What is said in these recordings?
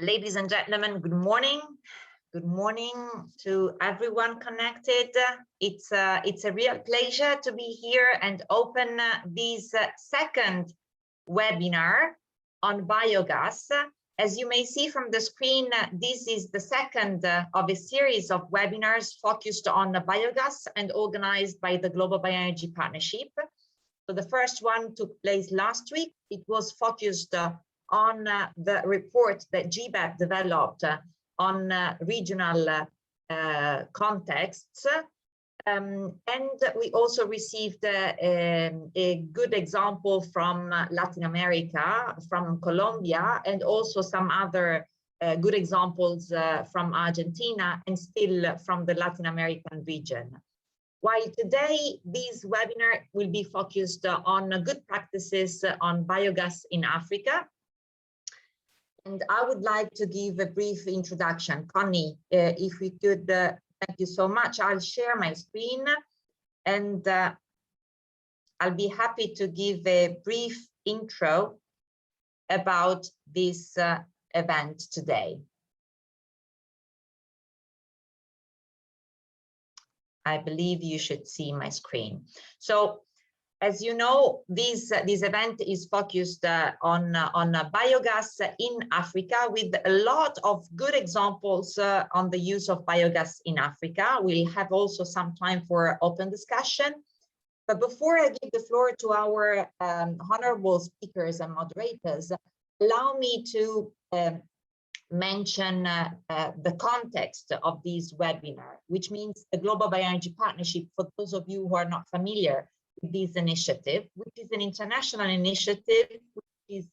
Ladies and gentlemen, good morning. Good morning to everyone connected. It's a real pleasure to be here and open this second webinar on biogas. As you may see from the screen, this is the second of a series of webinars focused on biogas and organized by the Global Bioenergy Partnership. So the first one took place last week. It was focused on the report that GBEP developed on regional contexts. And we also received a good example from Latin America, from Colombia, and also some other good examples from Argentina and still from the Latin American region. While today, this webinar will be focused on good practices on biogas in Africa. And I would like to give a brief introduction. Connie, if we could, thank you so much. I'll share my screen and I'll be happy to give a brief intro about this event today. I believe you should see my screen. So, as you know, this event is focused on biogas in Africa, with a lot of good examples on the use of biogas in Africa. We'll have also some time for open discussion. But before I give the floor to our honorable speakers and moderators, allow me to mention the context of this webinar, which means the Global Bioenergy Partnership, for those of you who are not familiar with this initiative, which is an international initiative which is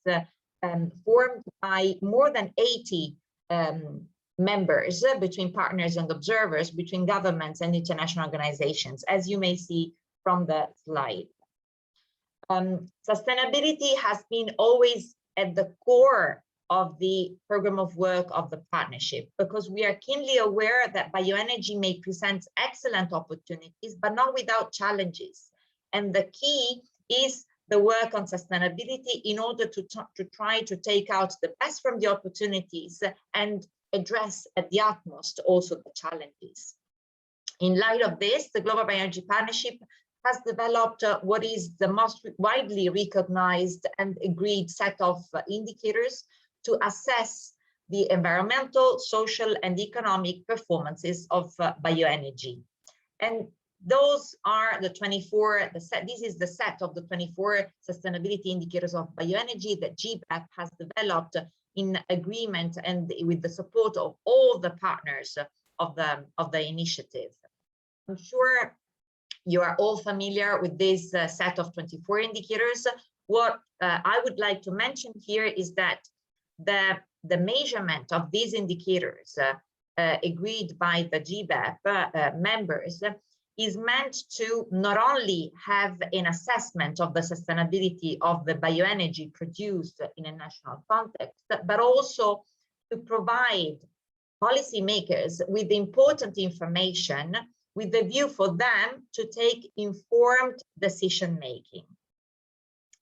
formed by more than 80 members between partners and observers, between governments and international organizations, as you may see from the slide. Sustainability has been always at the core of the program of work of the partnership, because we are keenly aware that bioenergy may present excellent opportunities, but not without challenges. And the key is the work on sustainability in order to try to take out the best from the opportunities and address at the utmost also the challenges. In light of this, the Global Bioenergy Partnership has developed what is the most widely recognized and agreed set of indicators to assess the environmental, social, and economic performances of bioenergy. And those are the 24, this is the set of the 24 sustainability indicators of bioenergy that GBEP has developed in agreement and with the support of all the partners of the initiative. I'm sure you are all familiar with this set of 24 indicators. What I would like to mention here is that the measurement of these indicators agreed by the GBEP members is meant to not only have an assessment of the sustainability of the bioenergy produced in a national context, but also to provide policymakers with important information with the view for them to take informed decision-making.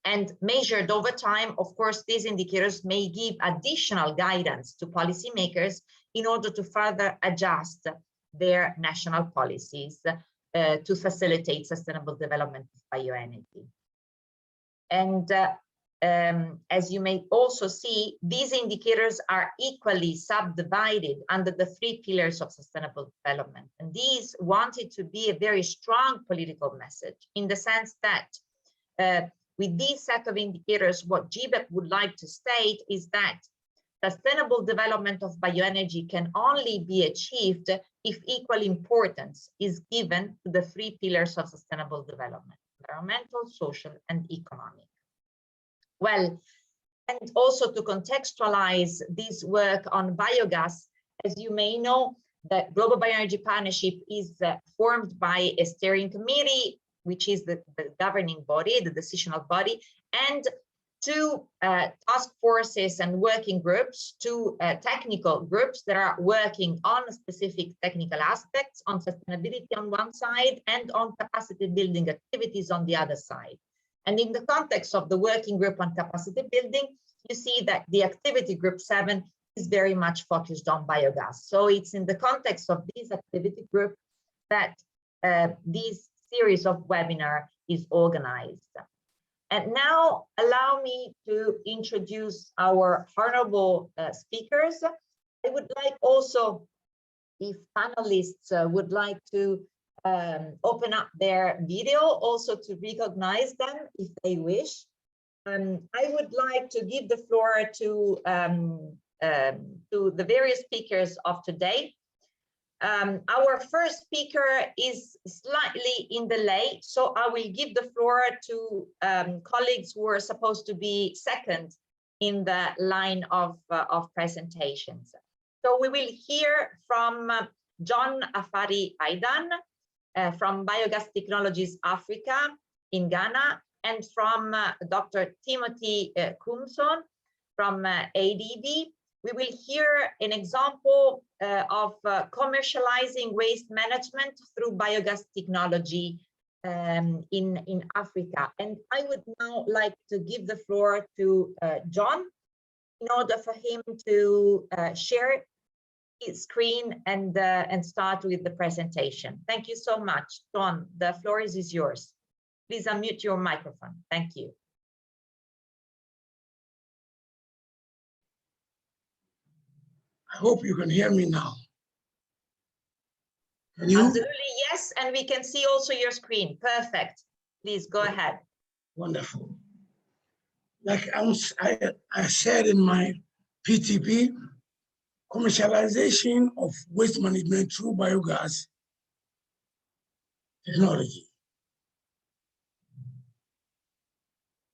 And measured over time, of course, these indicators may give additional guidance to policymakers in order to further adjust their national policies to facilitate sustainable development of bioenergy. And as you may also see, these indicators are equally subdivided under the 3 pillars of sustainable development. And these wanted to be a very strong political message, in the sense that with this set of indicators, what GBEP would like to state is that sustainable development of bioenergy can only be achieved if equal importance is given to the 3 pillars of sustainable development: environmental, social, and economic. Well, and also to contextualize this work on biogas, as you may know, the Global Bioenergy Partnership is formed by a steering committee, which is the governing body, the decisional body, and 2 task forces and working groups, 2 technical groups that are working on specific technical aspects, on sustainability on one side and on capacity building activities on the other side. And in the context of the working group on capacity building, you see that the activity group 7 is very much focused on biogas. So it's in the context of this activity group that this series of webinar is organized. And now allow me to introduce our honorable speakers. I would like also, if panelists would like to open up their video, also to recognize them if they wish. I would like to give the floor to the various speakers of today. Our first speaker is slightly in delay, so I will give the floor to colleagues who are supposed to be second in the line of presentations. So we will hear from John Afari Aidan from Biogas Technologies Africa in Ghana, and from Dr. Timothy Kumson from ADB. We will hear an example of commercializing waste management through biogas technology in Africa. And I would now like to give the floor to John in order for him to share his screen and start with the presentation. Thank you so much. John, the floor is yours. Please unmute your microphone. Thank you. I hope you can hear me now. Can you? Absolutely, yes, and we can see also your screen. Perfect. Please go ahead. Wonderful. Like I said in my PTP, commercialization of waste management through biogas technology.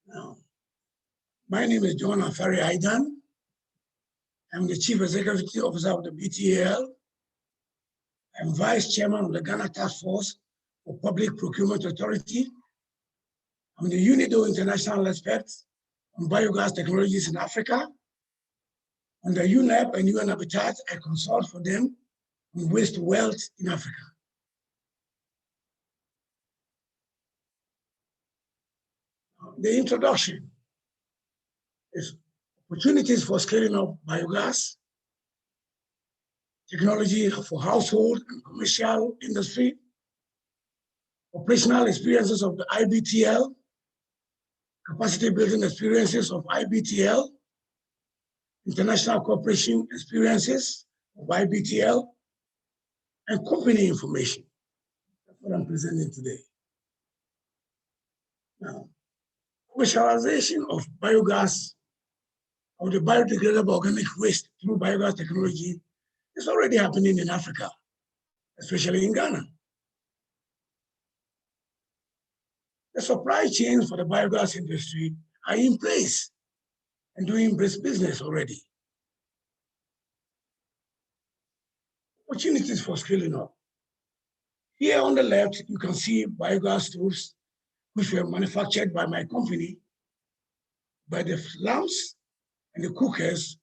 Now, my name is John Afari Aidan. I'm the Chief Executive Officer of the BTAL. I'm Vice Chairman of the Ghana Task Force for Public Procurement Authority. I'm the UNIDO International Expert on Biogas Technologies in Africa. Under UNEP and UN Habitat, I consult for them on waste wealth in Africa. The introduction is opportunities for scaling up biogas, technology for household and commercial industry, operational experiences of the IBTL, capacity building experiences of IBTL, international cooperation experiences of IBTL, and company information. That's what I'm presenting today. Now, commercialization of biogas, of the biodegradable organic waste through biogas technology is already happening in Africa, especially in Ghana. The supply chains for the biogas industry are in place and doing brisk business already. Opportunities for scaling up. Here on the left, you can see biogas stoves, which were manufactured by my company, but the lamps and the cookers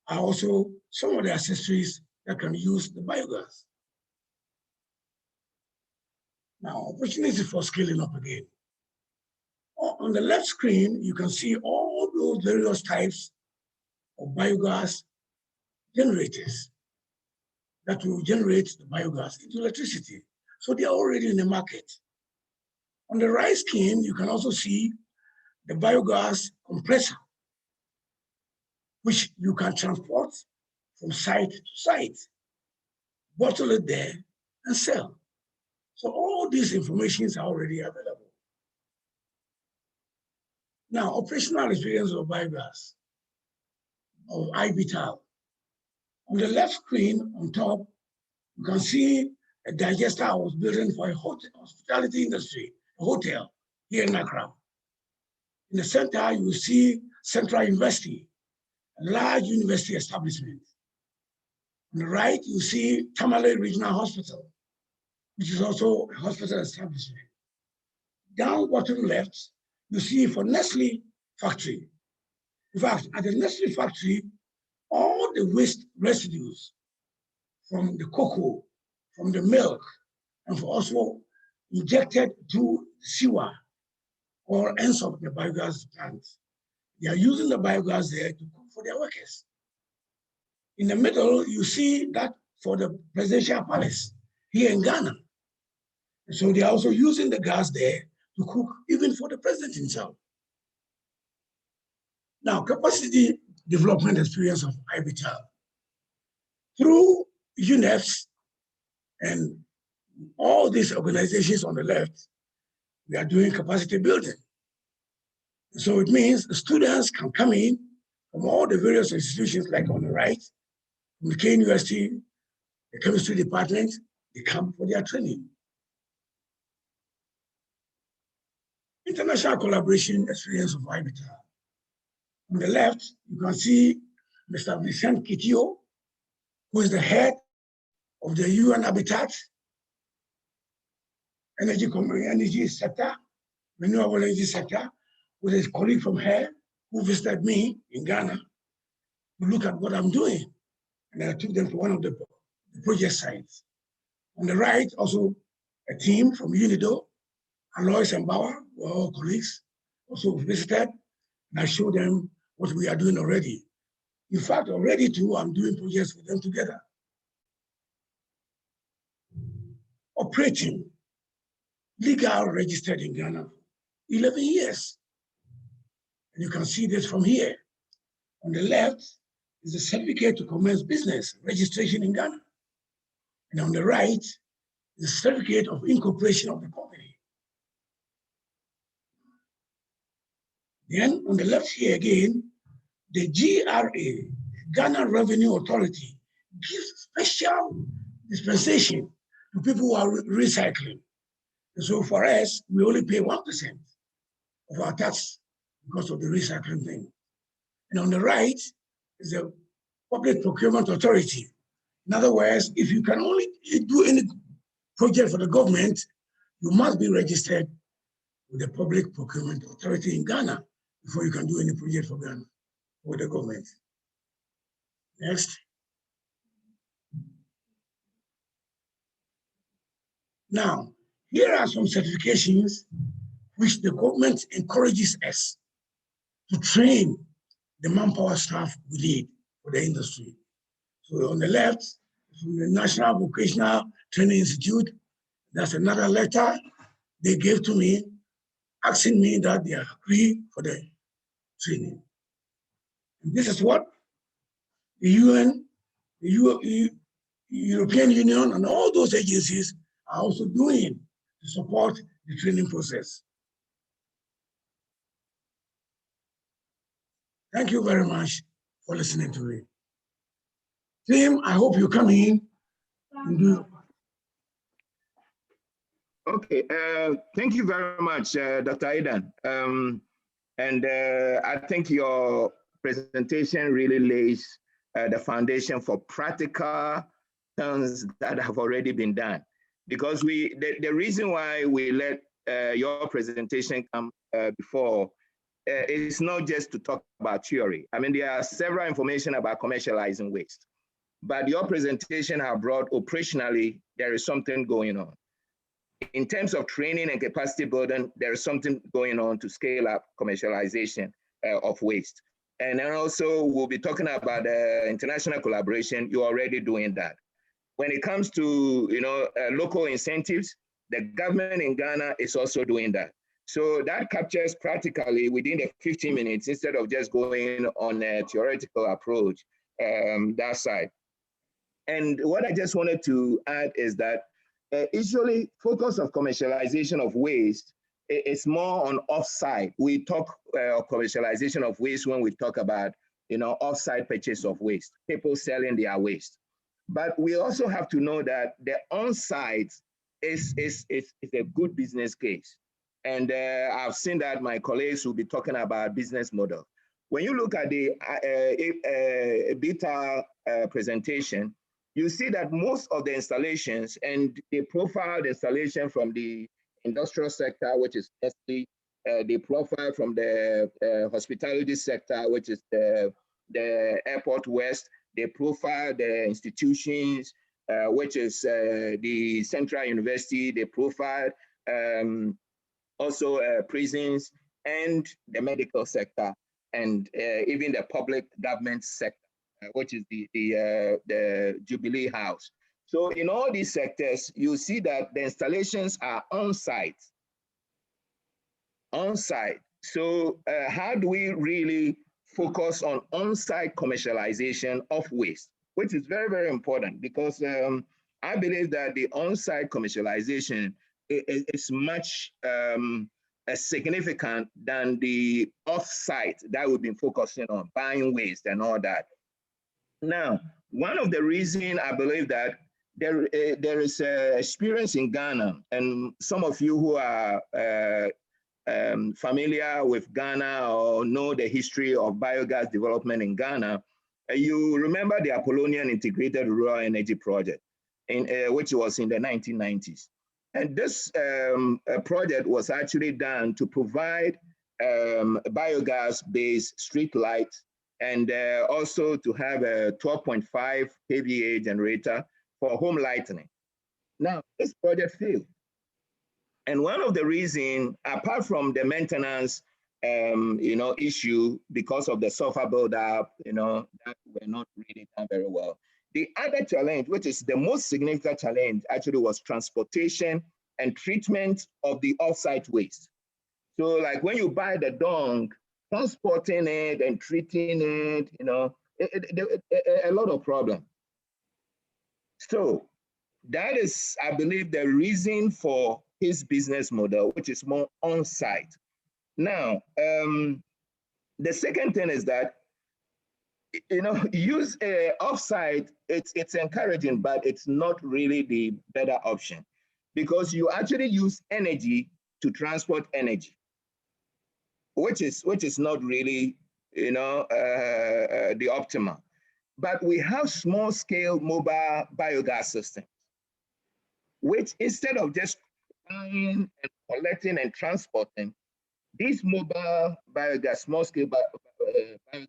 are also some of the accessories that can use the biogas. Now, opportunities for scaling up again. On the left screen, you can see all those various types of biogas generators that will generate the biogas into electricity. So they are already in the market. On the right screen, you can also see the biogas compressor, which you can transport from site to site, bottle it there, and sell. So all these informations are already available. Now, operational experience of biogas, of IBTAL. On the left screen on top, you can see a digester I was building for a hospitality industry, a hotel here in Accra. In the center, you will see Central University, a large university establishment. On the right, you see Tamale Regional Hospital, which is also a hospital establishment. Down bottom left, you see for Nestle factory. In fact, at the Nestle factory, all the waste residues from the cocoa, from the milk, and also injected to sewer or ends of the biogas plants. They are using the biogas there to cook for their workers. In the middle, you see that for the presidential palace here in Ghana. So they are also using the gas there to cook even for the president himself. Now, capacity development experience of IBTAL. Through UNEFs and all these organizations on the left, we are doing capacity building. So it means students can come in from all the various institutions, like on the right, from the K University, the chemistry department, they come for their training. International collaboration experience of IBTAL. On the left, you can see Mr. Vincent Kitio, who is the head of the UN Habitat, energy sector, renewable energy sector, with his colleague from here who visited me in Ghana to look at what I'm doing. And I took them to one of the project sites. On the right, also a team from UNIDO, Alois and Bauer, were all colleagues, also visited, and I showed them what we are doing already. In fact, already too, I'm doing projects with them together. Operating, legal registered in Ghana, 11 years. And you can see this from here. On the left is the certificate to commence business, registration in Ghana. And on the right is the certificate of incorporation of the company. Then on the left here again, the GRA, Ghana Revenue Authority, gives special dispensation to people who are recycling. And so for us, we only pay 1% of our tax because of the recycling thing. And on the right is the Public Procurement Authority. In other words, if you can only do any project for the government, you must be registered with the Public Procurement Authority in Ghana before you can do any project for Ghana with the government. Next. Now, here are some certifications which the government encourages us to train the manpower staff we need for the industry. So on the left, from the National Vocational Training Institute, that's another letter they gave to me, asking me that they agree for the training. And this is what the UN, the European Union, and all those agencies are also doing to support the training process. Thank you very much for listening to me. Tim, I hope you come in and do. Okay, thank you very much, Dr. Aidan. I think your presentation really lays the foundation for practical things that have already been done. Because the reason why we let your presentation come before is not just to talk about theory. I mean, there are several information about commercializing waste, but your presentation have brought operationally, there is something going on. In terms of training and capacity building, there is something going on to scale up commercialization of waste. And then also we'll be talking about international collaboration. You're already doing that. When it comes to local incentives, the government in Ghana is also doing that. So that captures practically within the 15 minutes instead of just going on a theoretical approach that side. And what I just wanted to add is that usually focus of commercialization of waste is more on offsite. We talk commercialization of waste when we talk about offsite purchase of waste, people selling their waste. But we also have to know that the on-site is a good business case. And I've seen that my colleagues will be talking about business model. When you look at the IBTAL presentation, you see that most of the installations, and they profile the installation from the industrial sector, which is Nestle, they profile from the hospitality sector, which is the Airport West, they profile the institutions, which is the Central University, they profile also prisons and the medical sector, and even the public government sector. which is the Jubilee House. So in all these sectors, you see that the installations are on-site. So how do we really focus on site commercialization of waste, which is very, very important, because I believe that the on-site commercialization is much significant than the off-site that we've been focusing on, buying waste and all that. Now, one of the reasons I believe that there is experience in Ghana, and some of you who are familiar with Ghana or know the history of biogas development in Ghana, you remember the Apollonian Integrated Rural Energy Project, which was in the 1990s. And this project was actually done to provide biogas-based street lights, and also to have a 12.5 kVA generator for home lighting. Now, this project failed. And one of the reasons, apart from the maintenance issue, because of the sulfur buildup, that were not really done very well. The other challenge, which is the most significant challenge, actually was transportation and treatment of the off-site waste. So like when you buy the dung, transporting it and treating it, a lot of problem. So that is, I believe, the reason for his business model, which is more on-site. Now, the second thing is that, use off-site, it's encouraging, but it's not really the better option, because you actually use energy to transport energy, which is not really, the optimal. But we have small-scale mobile biogas systems, which instead of just buying and collecting and transporting, these mobile biogas, small-scale biogas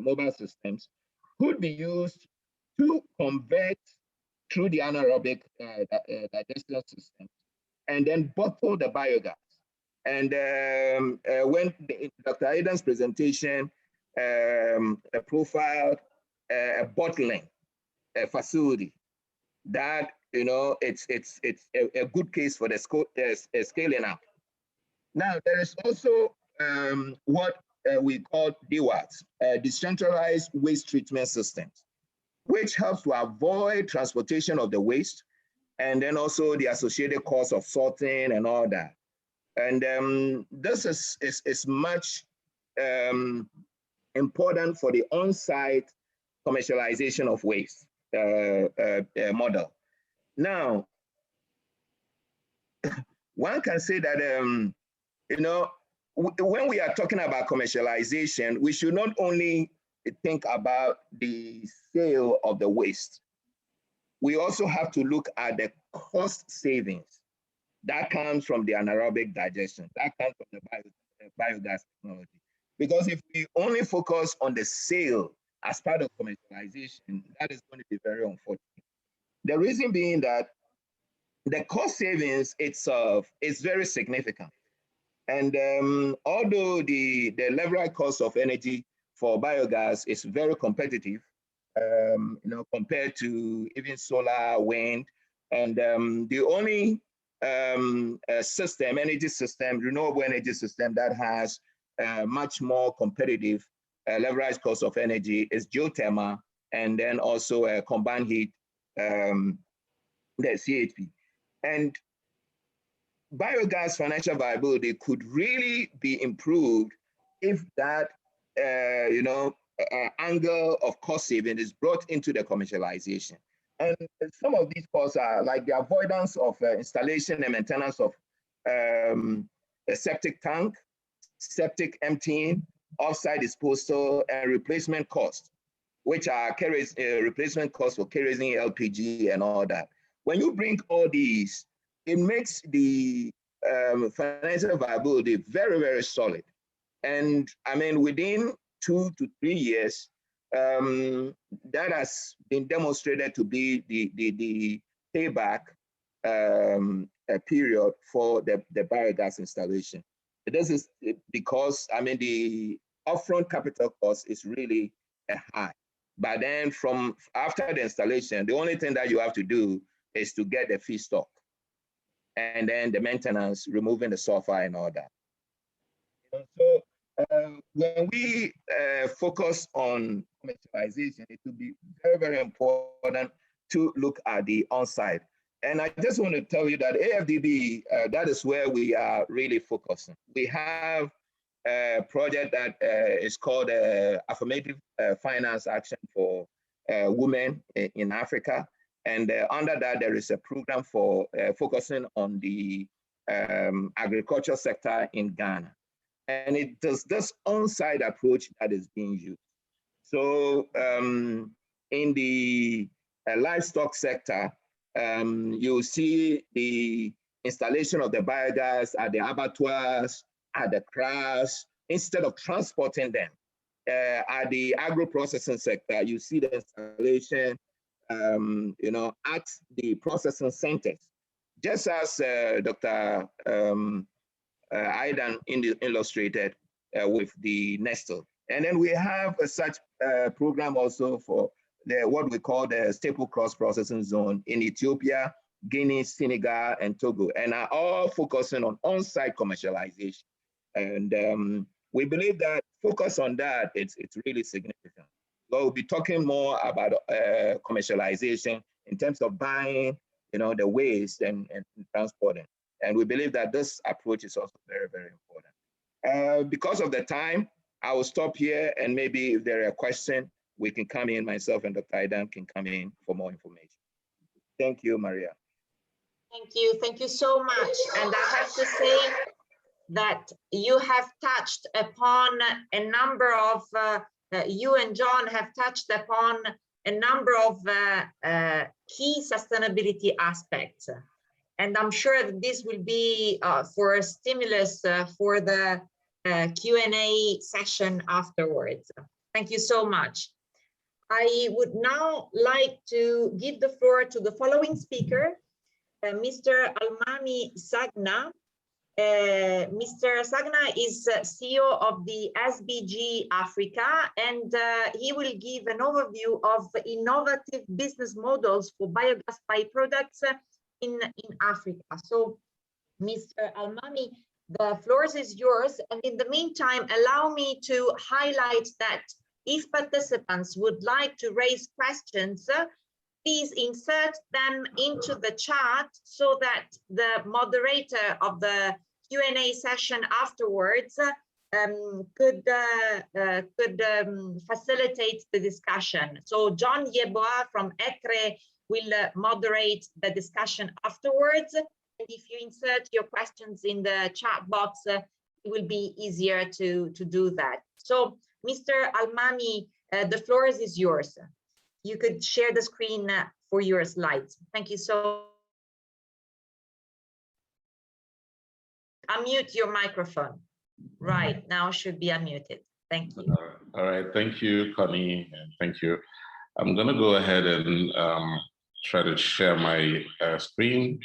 mobile systems could be used to convert through the anaerobic digestion system and then bottle the biogas. And when Dr. Aidan's presentation profiled a bottling facility, that it's a good case for the scaling up. Now there is also what we call DWAS, decentralized waste treatment systems, which helps to avoid transportation of the waste, and then also the associated cost of sorting and all that. And this is much important for the on-site commercialization of waste model. Now, one can say that, when we are talking about commercialization, we should not only think about the sale of the waste. We also have to look at the cost savings that comes from the anaerobic digestion, that comes from the biogas technology. Because if we only focus on the sale as part of commercialization, that is going to be very unfortunate. The reason being that the cost savings itself is very significant. And although the levelized cost of energy for biogas is very competitive, compared to even solar, wind, and the only energy system, renewable energy system that has much more competitive levelized cost of energy is geothermal, and then also combined heat, the CHP. And biogas financial viability could really be improved if that angle of cost saving is brought into the commercialization. And some of these costs are like the avoidance of installation and maintenance of a septic tank, septic emptying, offsite disposal, and replacement costs, which are replacement costs for kerosene, LPG, and all that. When you bring all these, it makes the financial viability very, very solid. And I mean, within 2 to 3 years, that has been demonstrated to be the payback period for the biogas installation. This is because, I mean, the upfront capital cost is really high. But then from after the installation, the only thing that you have to do is to get the feedstock, and then the maintenance, removing the sulfur and all that. So when we focus on commercialization, it will be very, very important to look at the on-site. And I just want to tell you that AFDB, that is where we are really focusing. We have a project that is called Affirmative Finance Action for Women in Africa. And under that, there is a program for focusing on the agriculture sector in Ghana. And it does this on-site approach that is being used. So in the livestock sector, you'll see the installation of the biogas at the abattoirs, at the crash, instead of transporting them. At the agro-processing sector, you see the installation at the processing centers. Just as Dr. Aidan illustrated with the Nestle. And then we have such program also for what we call the staple cross-processing zone in Ethiopia, Guinea, Senegal, and Togo, and are all focusing on on-site commercialization. And we believe that focus on that, it's really significant. We'll be talking more about commercialization in terms of buying, the waste and transporting. And we believe that this approach is also very, very important. Because of the time, I will stop here, and maybe if there are questions, we can come in, myself and Dr. Aidan can come in for more information. Thank you, Maria. Thank you so much. And I have to say that you have touched upon a number of, you and John have touched upon a number of key sustainability aspects. And I'm sure that this will be for a stimulus for the Q&A session afterwards. Thank you so much. I would now like to give the floor to the following speaker, Mr. Almami Sagna. Mr. Sagna is CEO of the SBG Africa, and he will give an overview of innovative business models for biogas byproducts in Africa. So, Mr. Almami, the floor is yours. And in the meantime, allow me to highlight that if participants would like to raise questions, please insert them into the chat so that the moderator of the Q&A session afterwards could facilitate the discussion. So John Yeboah from ECRE will moderate the discussion afterwards. And if you insert your questions in the chat box, it will be easier to do that. So Mr. Almami, the floor is yours. You could share the screen for your slides. Thank you so much. Unmute your microphone. Right, now should be unmuted. Thank you. All right, thank you, Connie, and thank you. I'm gonna go ahead and try to share my screen.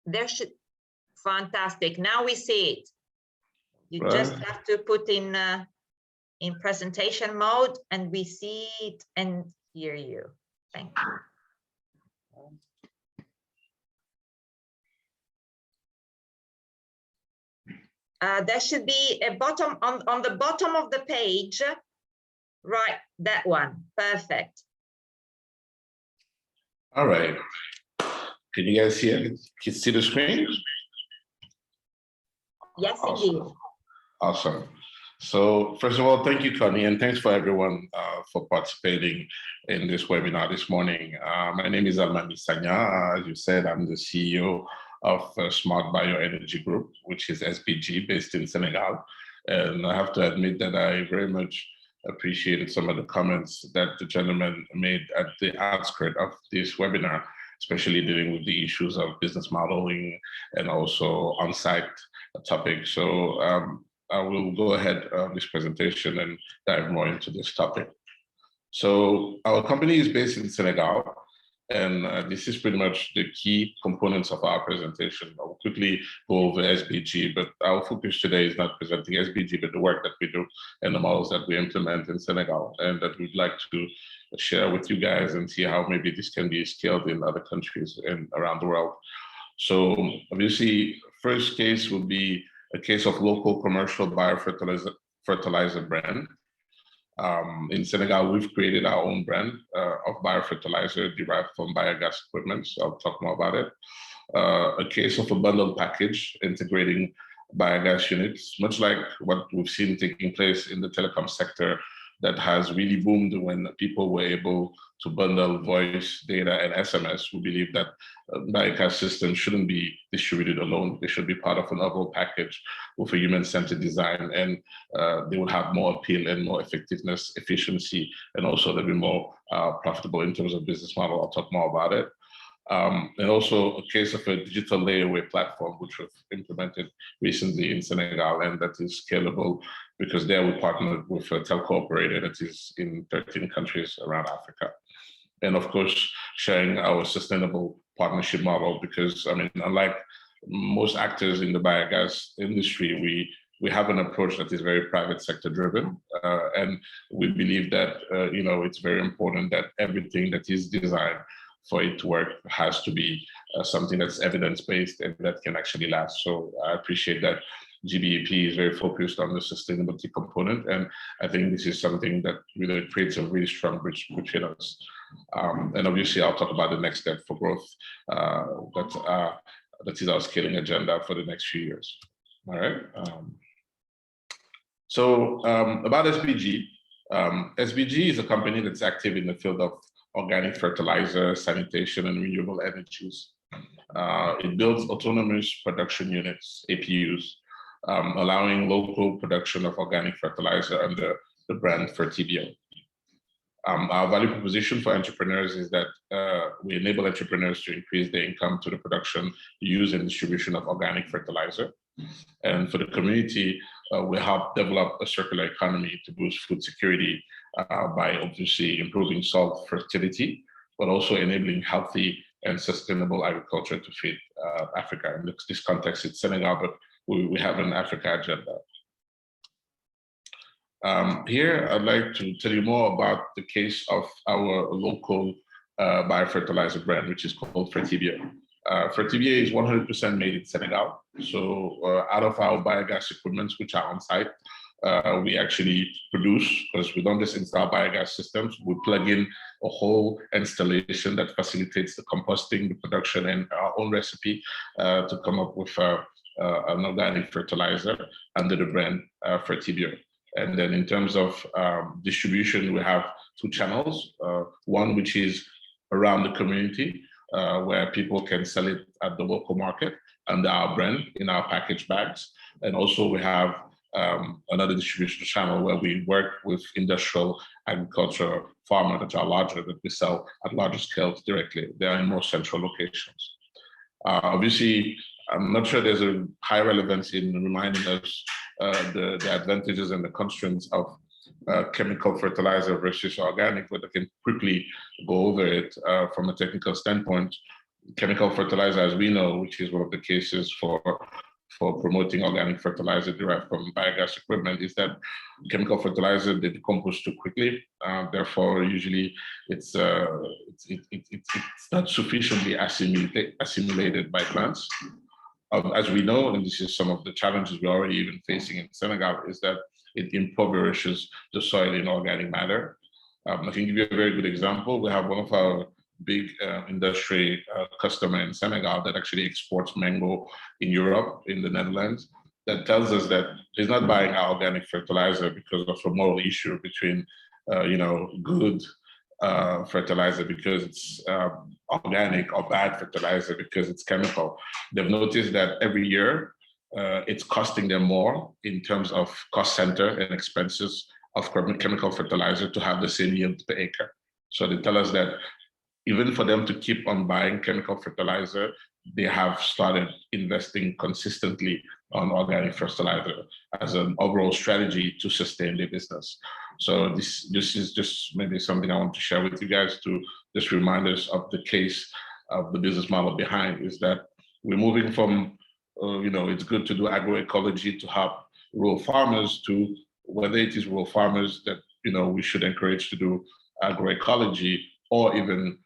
There should, fantastic. Now we see it. You Right. just have to put in presentation mode, and we see it and hear you. Thank you. There should be a bottom on the bottom of the page. Right, that one. Perfect. All right. Can you guys see the screen? Yes, Awesome. indeed. Awesome. So first of all, thank you, Connie, and thanks for everyone for participating in this webinar this morning. My name is Almami Sagna. As you said, I'm the CEO of Smart Bioenergy Group, which is SBG based in Senegal. And I have to admit that I very much appreciated some of the comments that the gentleman made at the outskirts of this webinar, especially dealing with the issues of business modeling and also on-site topics. So I will go ahead this presentation and dive more into this topic. So our company is based in Senegal, and this is pretty much the key components of our presentation. I'll quickly go over SBG, but our focus today is not presenting SBG, but the work that we do and the models that we implement in Senegal, and that we'd like to share with you guys and see how maybe this can be scaled in other countries and around the world. So obviously, first case would be a case of local commercial biofertilizer brand. In Senegal, we've created our own brand of biofertilizer derived from biogas equipment. So I'll talk more about it. A case of a bundled package integrating biogas units, much like what we've seen taking place in the telecom sector that has really boomed when people were able to bundle voice, data, and SMS. We believe that biogas systems shouldn't be distributed alone. They should be part of an overall package with a human-centered design, and they will have more appeal and more effectiveness, efficiency, and also they'll be more profitable in terms of business model. I'll talk more about it. And also a case of a digital layaway platform, which we've implemented recently in Senegal, and that is scalable because there we partnered with a telco operator that is in 13 countries around Africa. And of course, sharing our sustainable partnership model, because I mean, unlike most actors in the biogas industry, we have an approach that is very private sector driven. And we believe that, you know, it's very important that everything that is designed for it to work has to be something that's evidence-based and that can actually last. So I appreciate that GBEP is very focused on the sustainability component. And I think this is something that really creates a really strong bridge between us. And obviously I'll talk about the next step for growth that is our scaling agenda for the next few years. All right. So about SBG. SBG is a company that's active in the field of organic fertilizer, sanitation, and renewable energies. It builds autonomous production units, APUs, allowing local production of organic fertilizer under the brand Fertibio. Our value proposition for entrepreneurs is that we enable entrepreneurs to increase their income to the production, use, and distribution of organic fertilizer. And for the community, we help develop a circular economy to boost food security by obviously improving soil fertility, but also enabling healthy and sustainable agriculture to feed Africa. In this context, it's Senegal, but we have an Africa agenda. Here, I'd like to tell you more about the case of our local biofertilizer brand, which is called Fertibio. Fertibio is 100% made in Senegal. So out of our biogas equipments, which are on site, we actually produce, because we don't just install biogas systems, we plug in a whole installation that facilitates the composting, the production, and our own recipe to come up with an organic fertilizer under the brand Fertibio. And then in terms of distribution, we have two channels. One which is around the community, where people can sell it at the local market under our brand in our packaged bags. And also we have another distribution channel where we work with industrial agriculture farmers that are larger, that we sell at larger scales directly. They are in more central locations. Obviously, I'm not sure there's a high relevance in reminding us the advantages and the constraints of chemical fertilizer versus organic, but I can quickly go over it from a technical standpoint. Chemical fertilizer, as we know, which is one of the cases for promoting organic fertilizer derived from biogas equipment, is that chemical fertilizer, they decompose too quickly. Therefore, usually it's not sufficiently assimilated by plants. As we know, and this is some of the challenges we're already even facing in Senegal, is that it impoverishes the soil in organic matter. I can give you a very good example. We have one of our big industry customer in Senegal that actually exports mango in Europe, in the Netherlands, that tells us that he's not buying our organic fertilizer because of a moral issue between, good fertilizer because it's organic, or bad fertilizer because it's chemical. They've noticed that every year it's costing them more in terms of cost center and expenses of chemical fertilizer to have the same yield per acre. So they tell us that even for them to keep on buying chemical fertilizer, they have started investing consistently on organic fertilizer as an overall strategy to sustain their business. So this is just maybe something I want to share with you guys to just remind us of the case of the business model behind, is that we're moving from, it's good to do agroecology to help rural farmers, to whether it is rural farmers that, we should encourage to do agroecology, or even,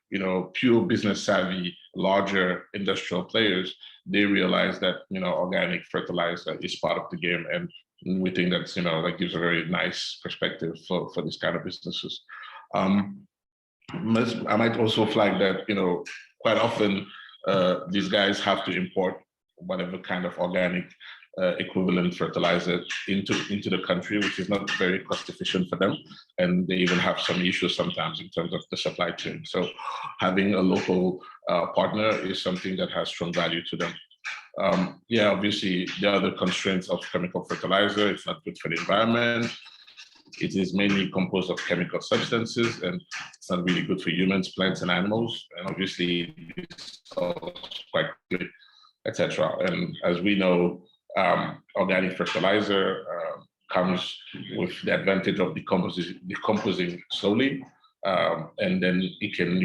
pure business savvy, larger industrial players. They realize that, organic fertilizer is part of the game. And we think that's, that gives a very nice perspective for this kind of businesses. I might also flag that, quite often these guys have to import whatever kind of organic equivalent fertilizer into the country, which is not very cost efficient for them. And they even have some issues sometimes in terms of the supply chain. So having a local partner is something that has strong value to them. Obviously, the other constraints of chemical fertilizer, it's not good for the environment. It is mainly composed of chemical substances, and it's not really good for humans, plants, and animals. And obviously, it's quite good, etc. And as we know, organic fertilizer comes with the advantage of decomposing slowly, and then it can,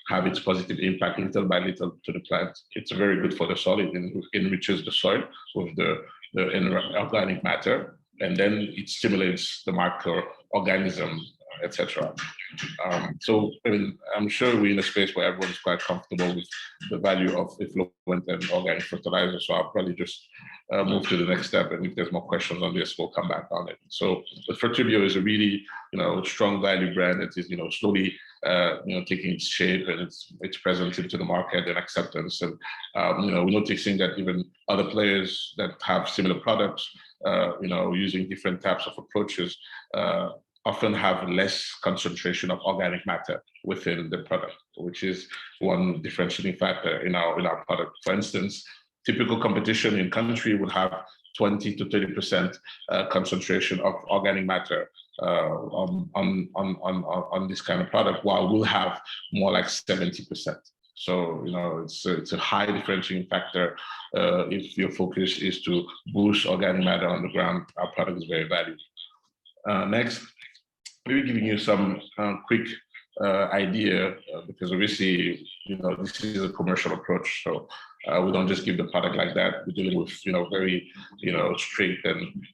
have its positive impact little by little to the plant. It's very good for the soil. It enriches the soil with the organic matter, and then it stimulates the microorganism, etc. So I'm sure we're in a space where everyone's quite comfortable with the value of effluent and organic fertilizer. So I'll probably just move to the next step. And if there's more questions on this, we'll come back on it. So the Fertibio is a really, strong value brand. It is, slowly, taking its shape, and its presence into the market and acceptance. And, we're noticing that even other players that have similar products, using different types of approaches, often have less concentration of organic matter within the product, which is one differentiating factor in our product. For instance, typical competition in country would have 20 to 30% concentration of organic matter on this kind of product, while we'll have more like 70%. So, it's a high differentiating factor. If your focus is to boost organic matter on the ground, our product is very valuable. Next, maybe giving you some quick idea, because obviously, this is a commercial approach. So we don't just give the product like that. We're dealing with, very, strict and,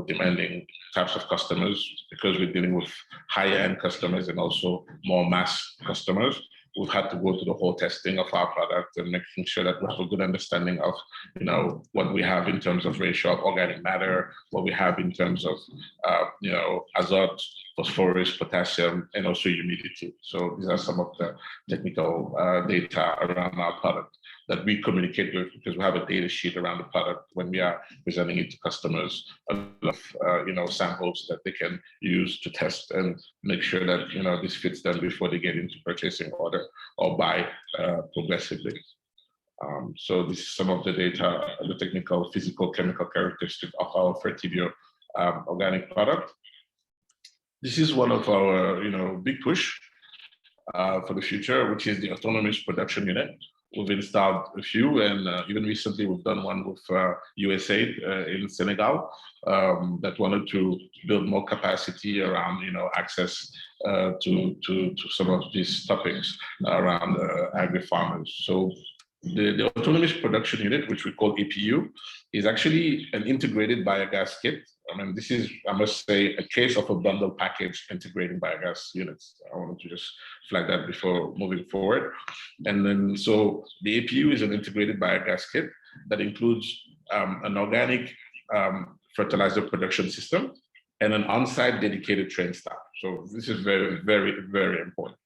demanding types of customers, because we're dealing with higher end customers and also more mass customers. We've had to go through the whole testing of our product and making sure that we have a good understanding of, what we have in terms of ratio of organic matter, what we have in terms of, azote, phosphorus, potassium, and also humidity. So these are some of the technical data around our product that we communicate with, because we have a data sheet around the product when we are presenting it to customers, a lot of, samples that they can use to test and make sure that, this fits them before they get into purchasing order or buy progressively. So this is some of the data, the technical, physical, chemical characteristics of our Fertibio organic product. This is one of our, big push for the future, which is the autonomous production unit. We've installed a few, and even recently we've done one with USAID in Senegal that wanted to build more capacity around, access to some of these topics around agri-farmers. So the autonomous production unit, which we call APU, is actually an integrated biogas kit. I mean, this is, I must say, a case of a bundle package integrating biogas units. I wanted to just flag that before moving forward. And then, so the APU is an integrated biogas kit that includes an organic fertilizer production system and an on-site dedicated trained staff. So this is very, very, very important.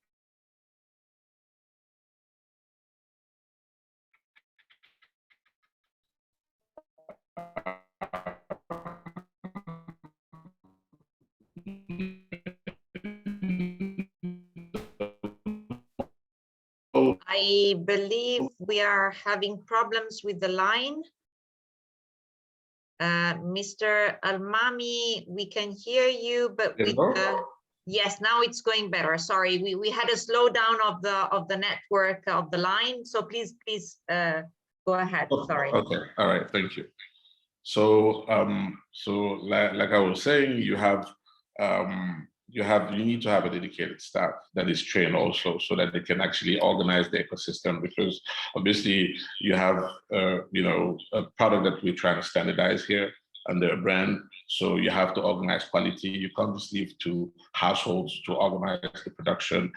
I believe we are having problems with the line. Mr. Almami, we can hear you, but yes, now it's going better. Sorry, we had a slowdown of the network of the line. So please go ahead. Sorry. Okay. All right. Thank you. So, like I was saying, you need to have a dedicated staff that is trained also, so that they can actually organize the ecosystem. Because obviously, you have a product that we're trying to standardize here under a brand. So you have to organize quality. You can't just leave to households to organize the production.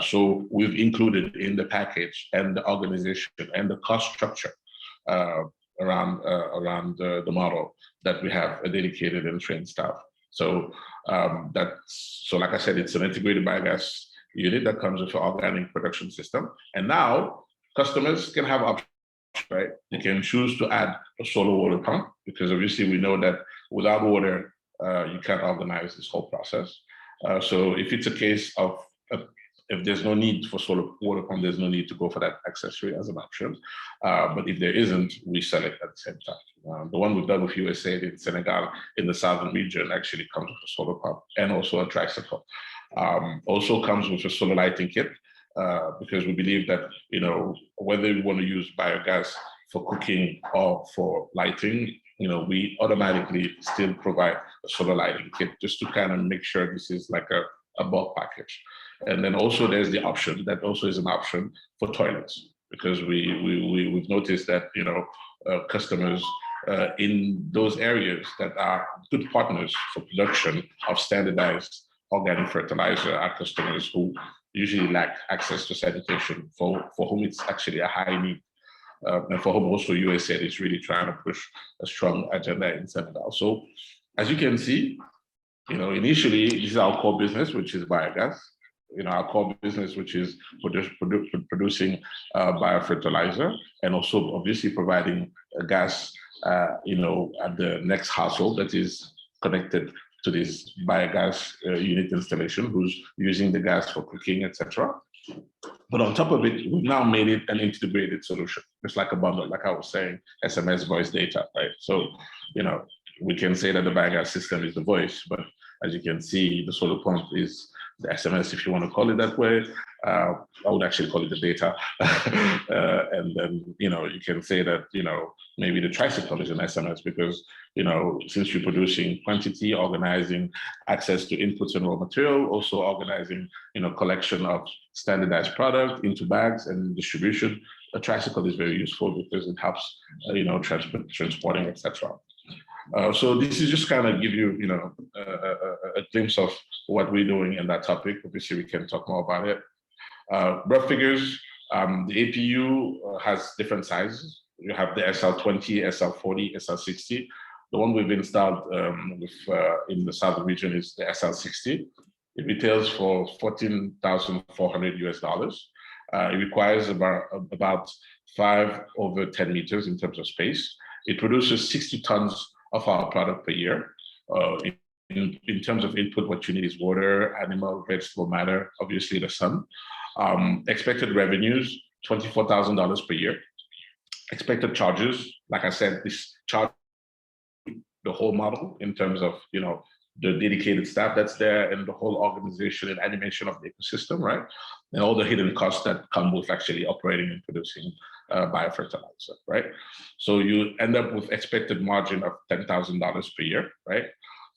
So we've included in the package and the organization and the cost structure around the model that we have a dedicated and trained staff. So like I said, it's an integrated biogas unit that comes with an organic production system. And now customers can have options, right? They can choose to add a solar water pump, because obviously we know that without water, you can't organize this whole process. So if it's a case of if there's no need for solar water pump, there's no need to go for that accessory as an option. But if there isn't, we sell it at the same time. The one we've done with USAID in Senegal, in the southern region, actually comes with a solar pump and also a tricycle. Also comes with a solar lighting kit, because we believe that, whether you want to use biogas for cooking or for lighting, we automatically still provide a solar lighting kit, just to kind of make sure this is like a bulk package. And then also there's the option that also is an option for toilets, because we've noticed that customers in those areas that are good partners for production of standardized organic fertilizer are customers who usually lack access to sanitation, for whom it's actually a high need, and for whom also USAID is really trying to push a strong agenda in Senegal. So as you can see, initially this is our core business, which is biogas. Our core business, which is producing biofertilizer, and also obviously providing gas, at the next household that is connected to this biogas unit installation, who's using the gas for cooking, etc. But on top of it, we've now made it an integrated solution. It's like a bundle, like I was saying, SMS, voice, data, right? So, we can say that the biogas system is the voice, but as you can see, the solar pump is the SMS, if you want to call it that way. I would actually call it the data. And then, you can say that, maybe the tricycle is an SMS, because, since you're producing quantity, organizing access to inputs and raw material, also organizing, collection of standardized product into bags and distribution, a tricycle is very useful because it helps, transporting, etc. So this is just kind of give you, a glimpse of what we're doing in that topic. Obviously, we can talk more about it. Rough figures, the APU has different sizes. You have the SL20, SL40, SL60. The one we've installed in the southern region is the SL60. It retails for $14,400 US. It requires about 5 over 10 meters in terms of space. It produces 60 tons of our product per year. In terms of input, what you need is water, animal, vegetable matter, obviously the sun. Expected revenues, $24,000 per year. Expected charges, like I said, this charge the whole model in terms of, the dedicated staff that's there and the whole organization and animation of the ecosystem, right? And all the hidden costs that come with actually operating and producing biofertilizer, right? So you end up with expected margin of $10,000 per year, right?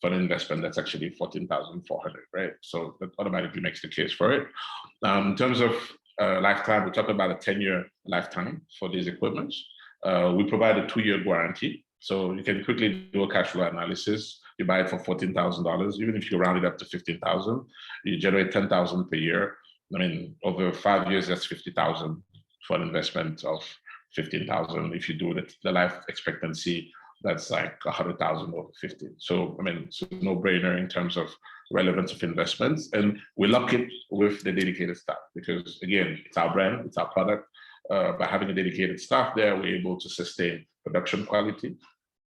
For an investment that's actually $14,400, right? So that automatically makes the case for it. In terms of lifetime, we talk about a 10-year lifetime for these equipments. We provide a 2-year guarantee. So you can quickly do a cash flow analysis. You buy it for $14,000. Even if you round it up to $15,000, you generate $10,000 per year. I mean, over 5 years, that's $50,000 for an investment of $15,000. If you do the life expectancy, that's like 100,000 over 50. So, I mean, it's a no-brainer in terms of relevance of investments. And we lock it with the dedicated staff because, again, it's our brand, it's our product. By having a dedicated staff there, we're able to sustain production quality,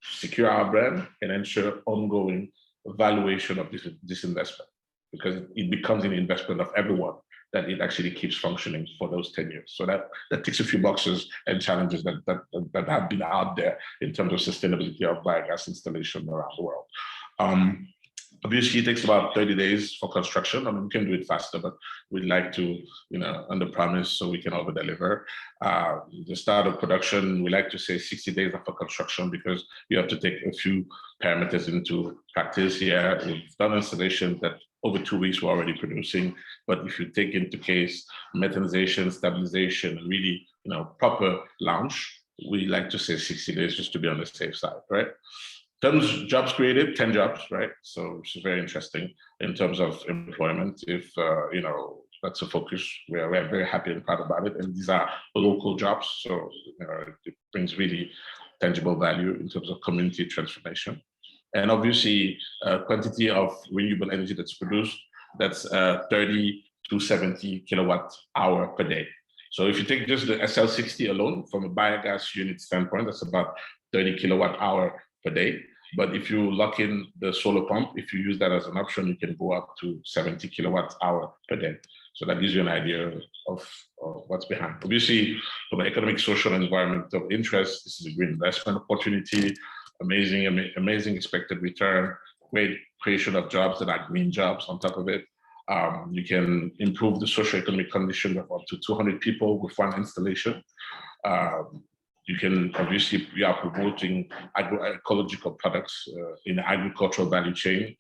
secure our brand, and ensure ongoing evaluation of this investment, because it becomes an investment of everyone that it actually keeps functioning for those 10 years. So that ticks a few boxes and challenges that have been out there in terms of sustainability of biogas installation around the world. Obviously, it takes about 30 days for construction. I mean, we can do it faster, but we'd like to, under promise so we can over deliver. The start of production, we like to say 60 days after construction because you have to take a few parameters into practice. Yeah, we've done installation that over 2 weeks we're already producing. But if you take into case methanization, stabilization, and really, proper launch, we like to say 60 days just to be on the safe side, right? In terms of jobs created, 10 jobs, right? So which is very interesting in terms of employment. If, that's a focus, we're very happy and proud about it. And these are local jobs. So it brings really tangible value in terms of community transformation. And obviously, quantity of renewable energy that's produced, that's 30 to 70 kilowatt hour per day. So if you take just the SL60 alone from a biogas unit standpoint, that's about 30 kilowatt hour per day. But if you lock in the solar pump, if you use that as an option, you can go up to 70 kilowatt hour per day. So that gives you an idea of what's behind. Obviously, from an economic, social, and environmental interest, this is a green investment opportunity, amazing expected return, great creation of jobs that are green jobs on top of it. You can improve the socio-economic condition of up to 200 people with one installation. You can obviously, we are promoting agroecological products in the agricultural value chain.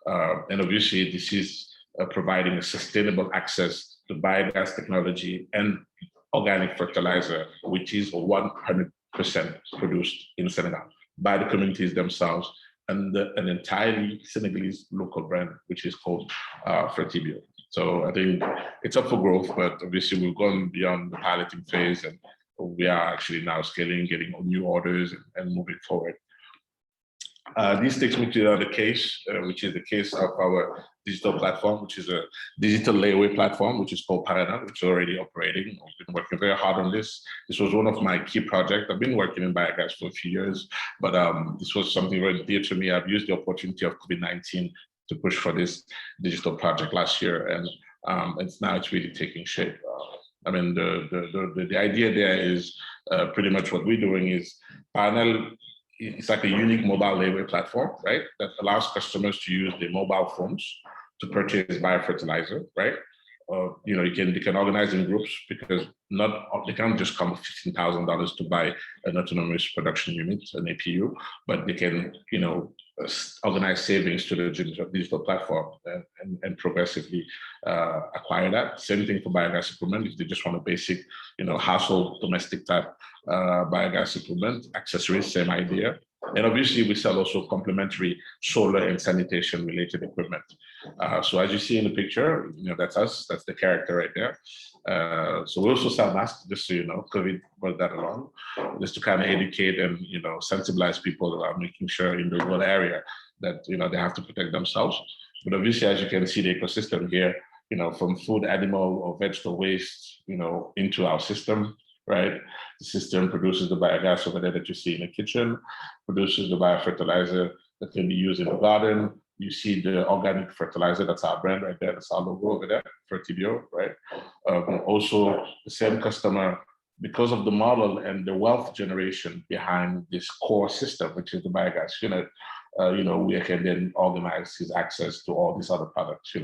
And obviously this is providing a sustainable access to biogas technology and organic fertilizer, which is 100% produced in Senegal by the communities themselves and an entirely Senegalese local brand, which is called Fertibio. So I think it's up for growth, but obviously we've gone beyond the piloting phase and we are actually now scaling, getting new orders and moving forward. This takes me to the other case, which is the case of our digital platform, which is a digital layaway platform, which is called Paranal, which is already operating. I've been working very hard on this. This was one of my key projects. I've been working in biogas for a few years, but this was something very dear to me. I've used the opportunity of COVID-19 to push for this digital project last year, and it's really taking shape. I mean, the idea there is pretty much what we're doing is Paranal. It's like a unique mobile layaway platform, right? That allows customers to use their mobile phones to purchase biofertilizer, right? They can organize in groups because they can't just come with $15,000 to buy an autonomous production unit, an APU, but they can, organize savings to the digital platform and progressively acquire that. Same thing for biogas equipment. If they just want a basic, household domestic type biogas equipment, accessories, same idea. And obviously we sell also complementary solar and sanitation related equipment. So as you see in the picture, that's us, that's the character right there. So we also sell masks, just so you know, COVID brought that along, just to kind of educate and, sensibilize people about making sure in the rural area that, they have to protect themselves. But obviously, as you can see the ecosystem here, from food, animal or vegetable waste, into our system, right? The system produces the biogas over there that you see in the kitchen, produces the biofertilizer that can be used in the garden. You see the organic fertilizer, that's our brand right there, that's our logo over there, Fertibio, right? Also, the same customer, because of the model and the wealth generation behind this core system, which is the biogas unit, we can then organize his access to all these other products,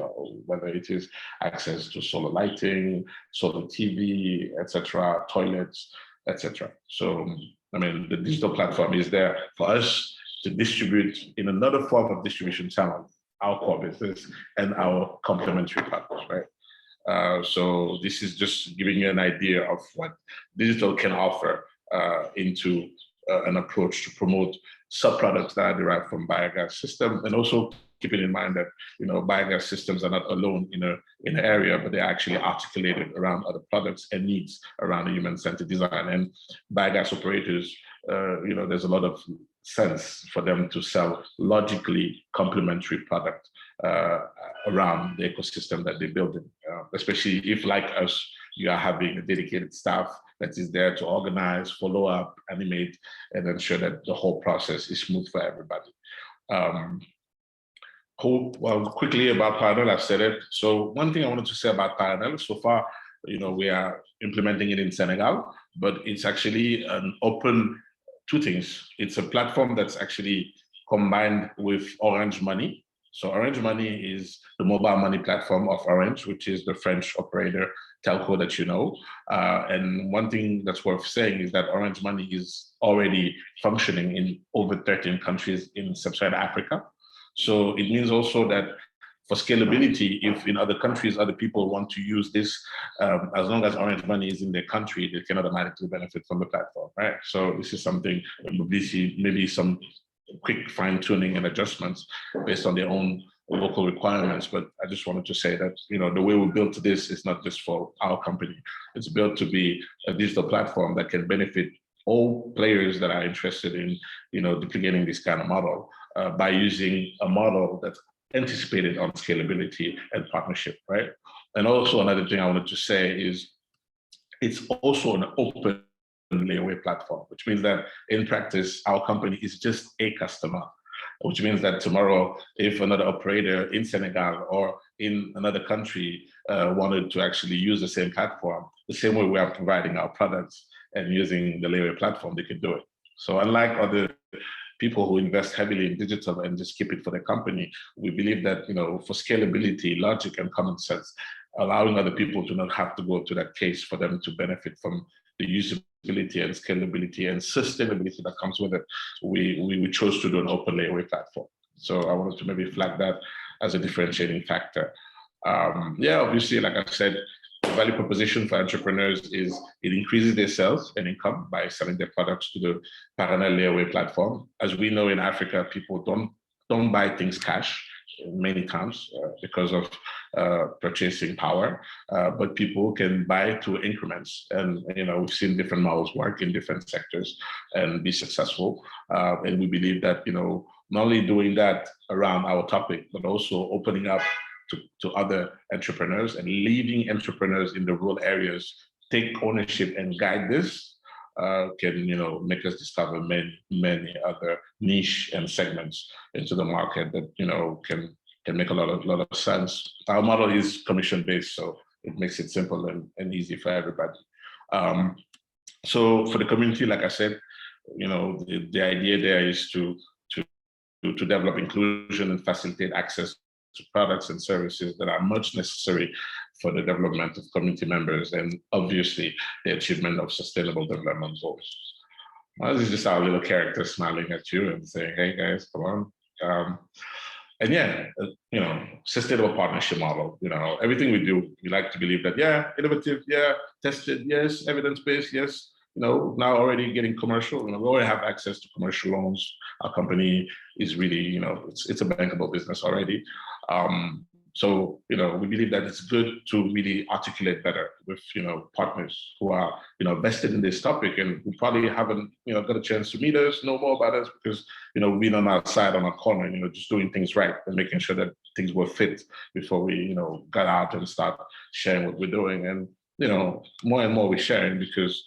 whether it is access to solar lighting, solar TV, etc., toilets, etc. So, I mean, the digital platform is there for us to distribute in another form of distribution channel, our core business and our complementary products, right? So this is just giving you an idea of what digital can offer into an approach to promote sub-products that are derived from biogas system, and also keeping in mind that biogas systems are not alone in an area, but they're actually articulated around other products and needs around a human-centered design. And biogas operators, there's a lot of sense for them to sell logically complementary product around the ecosystem that they're building, especially if, like us, you are having a dedicated staff that is there to organize, follow up, animate, and ensure that the whole process is smooth for everybody. Well, quickly about Paranal, I've said it. So one thing I wanted to say about Paranal, so far, we are implementing it in Senegal, but it's actually an open, two things. It's a platform that's actually combined with Orange Money, So Orange Money is the mobile money platform of Orange, which is the French operator telco that you know. And one thing that's worth saying is that Orange Money is already functioning in over 13 countries in sub-Saharan Africa. So it means also that for scalability, if in other countries, other people want to use this, as long as Orange Money is in their country, they can automatically benefit from the platform, right? So this is something maybe some quick fine tuning and adjustments based on their own local requirements. But I just wanted to say that, you know, the way we built this is not just for our company. It's built to be a digital platform that can benefit all players that are interested in, you know, duplicating this kind of model by using a model that's anticipated on scalability and partnership, right? And also another thing I wanted to say is it's also an open layaway platform, which means that in practice, our company is just a customer, which means that tomorrow, if another operator in Senegal or in another country wanted to actually use the same platform, the same way we are providing our products and using the layaway platform, they can do it. So unlike other people who invest heavily in digital and just keep it for their company, we believe that, you know, for scalability, logic, and common sense, allowing other people to not have to go to that case for them to benefit from the usability and scalability and sustainability that comes with it, we chose to do an open layaway platform. So I wanted to maybe flag that as a differentiating factor. Yeah, obviously, like I said, the value proposition for entrepreneurs is it increases their sales and income by selling their products to the parallel layaway platform. As we know in Africa, people don't buy things cash many times because of purchasing power, but people can buy through increments. And, you know, we've seen different models work in different sectors and be successful. And we believe that, you know, not only doing that around our topic, but also opening up to other entrepreneurs and leaving entrepreneurs in the rural areas take ownership and guide this can, you know, make us discover many other niche and segments into the market that, you know, can make a lot of sense. Our model is commission based, so it makes it simple and easy for everybody. So for the community, like I said, you know, the idea there is to develop inclusion and facilitate access to products and services that are much necessary for the development of community members and obviously the achievement of sustainable development goals. Well, this is just our little character smiling at you and saying, hey guys, come on. And yeah, you know, sustainable partnership model, you know, everything we do, we like to believe that, yeah, innovative, yeah, tested, yes, evidence-based, yes, you know, now already getting commercial, you know, we already have access to commercial loans. Our company is really, you know, it's a bankable business already. So, you know, we believe that it's good to really articulate better with, you know, partners who are, you know, vested in this topic and who probably haven't, you know, got a chance to meet us, know more about us because, you know, we've been on our side, on our corner, you know, just doing things right and making sure that things were fit before we, you know, got out and start sharing what we're doing. And, you know, more and more we're sharing because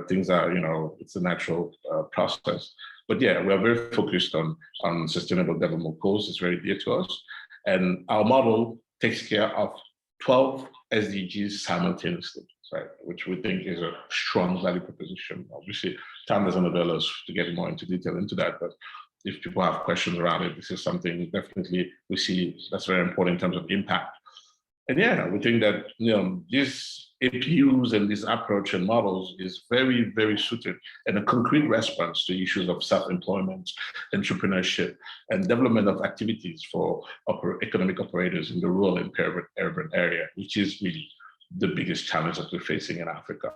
things are, you know, it's a natural process. But yeah, we are very focused on sustainable development goals. It's very dear to us. And our model takes care of 12 SDGs simultaneously, right? Which we think is a strong value proposition. Obviously, time doesn't avail us to get more into detail into that, but if people have questions around it, this is something definitely we see that's very important in terms of impact. And yeah, we think that, you know, these APUs and this approach and models is very, very suited and a concrete response to issues of self-employment, entrepreneurship, and development of activities for economic operators in the rural and urban area, which is really the biggest challenge that we're facing in Africa.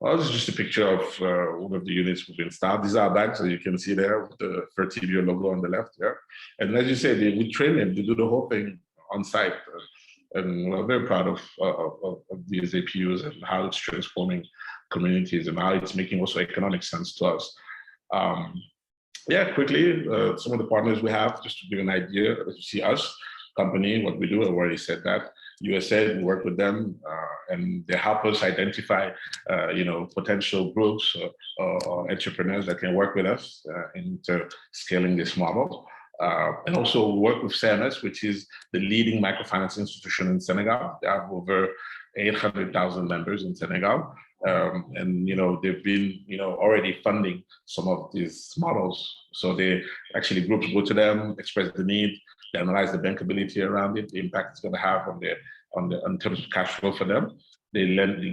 Well, this is just a picture of one of the units we've installed. These are bags, so you can see there with the Fertivio logo on the left there. And as you said, we train them to do the whole thing on site. And we're very proud of these APUs and how it's transforming communities and how it's making also economic sense to us. Yeah, quickly, some of the partners we have, just to give you an idea, as you see us, company, what we do, I've already said that. USAID, we work with them and they help us identify, you know, potential groups or entrepreneurs that can work with us into scaling this model. And also work with CMS, which is the leading microfinance institution in Senegal. They have over 800,000 members in Senegal. And, you know, they've been, you know, already funding some of these models. So they actually groups go to them, express the need, They analyze the bankability around it, the impact it's going to have in terms of cash flow for them. They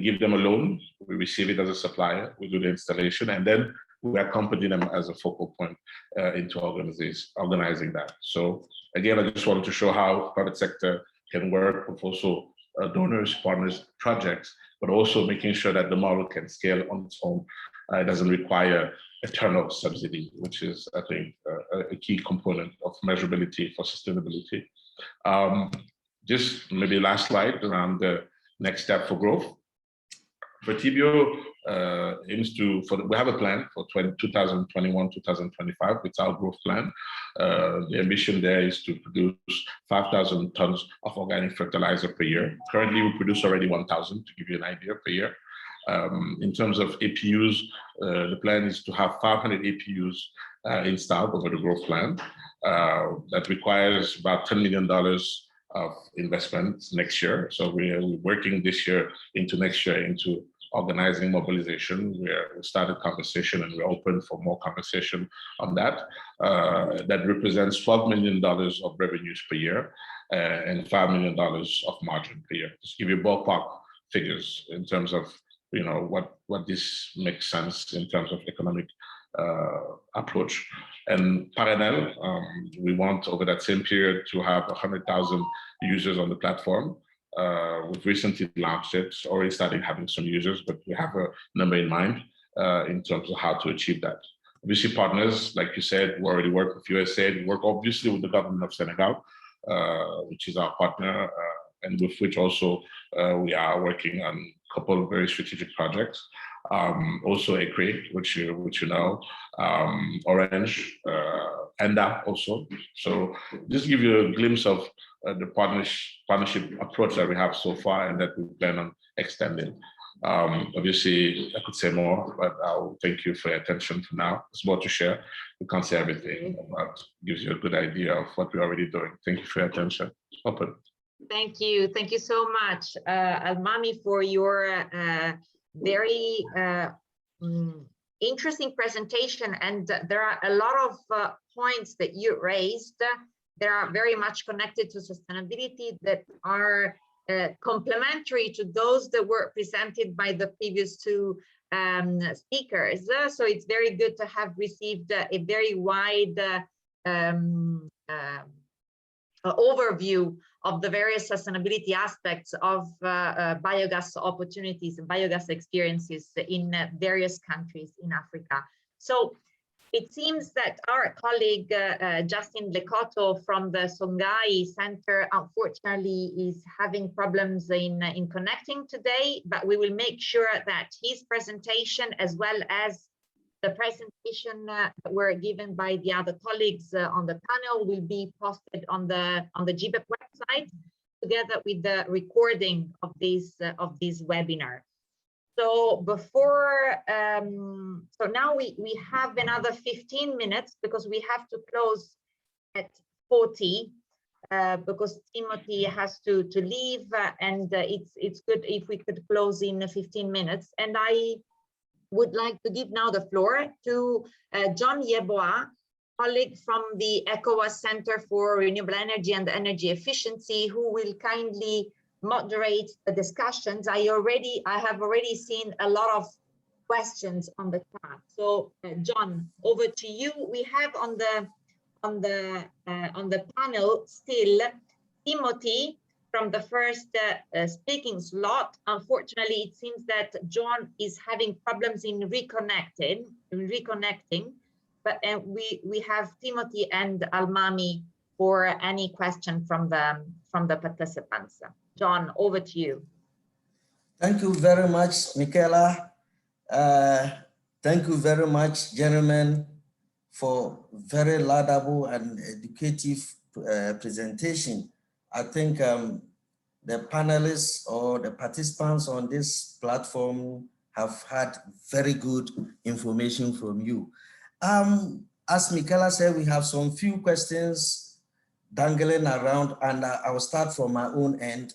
give them a loan. We receive it as a supplier. We do the installation, and then we accompany them as a focal point into organizing that. So again, I just wanted to show how private sector can work with also donors, partners, projects, but also making sure that the model can scale on its own. It doesn't require eternal subsidy, which is, I think, a key component of measurability for sustainability. Just maybe last slide around the next step for growth. Vertibio aims to, we have a plan for 2021-2025, it's our growth plan. The ambition there is to produce 5,000 tons of organic fertilizer per year. Currently, we produce already 1,000, to give you an idea, per year. In terms of APUs, the plan is to have 500 APUs installed over the growth plan. That requires about $10 million of investment next year. So we're working this year into next year into organizing mobilization. We started conversation and we're open for more conversation on that. That represents $12 million of revenues per year and $5 million of margin per year. Just give you ballpark figures in terms of what this makes sense in terms of economic approach. And parallel, we want over that same period to have 100,000 users on the platform. We've recently launched it, already starting having some users, but we have a number in mind in terms of how to achieve that. Obviously, partners, like you said, we already work with USAID, we work obviously with the government of Senegal, which is our partner, and with which also we are working on a couple of very strategic projects. Also ECRE, which you know, Orange, ENDA also. So just give you a glimpse of the partnership approach that we have so far and that we plan on extending. Obviously, I could say more, but I'll thank you for your attention for now. There's more to share. We can't say everything, but gives you a good idea of what we're already doing. Thank you for your attention. Open. Thank you. Thank you so much, Almami, for your very interesting presentation. And there are a lot of points that you raised that are very much connected to sustainability that are complementary to those that were presented by the previous two speakers. So it's very good to have received a very wide overview of the various sustainability aspects of biogas opportunities and biogas experiences in various countries in Africa. So it seems that our colleague Justin Lekoto from the Songhai Center unfortunately is having problems in connecting today, but we will make sure that his presentation as well as the presentation that were given by the other colleagues on the panel will be posted on the GBEP website together with the recording of this webinar. So before, so now we have another 15 minutes because we have to close at 40 because Timothy has to leave, and it's good if we could close in 15 minutes. And I would like to give now the floor to John Yeboah, colleague from the ECOWAS Center for Renewable Energy and Energy Efficiency, who will kindly moderate the discussions. I have already seen a lot of questions on the chat. So John, over to you. We have on the panel still Timothy from the first speaking slot. Unfortunately, it seems that John is having problems in reconnecting, but we have Timothy and Almami for any question from the participants. John, over to you. Thank you very much, Michaela. Thank you very much, gentlemen, for very laudable and educative presentation. I think the panelists or the participants on this platform have had very good information from you. As Michaela said, we have some few questions dangling around, and I will start from my own end.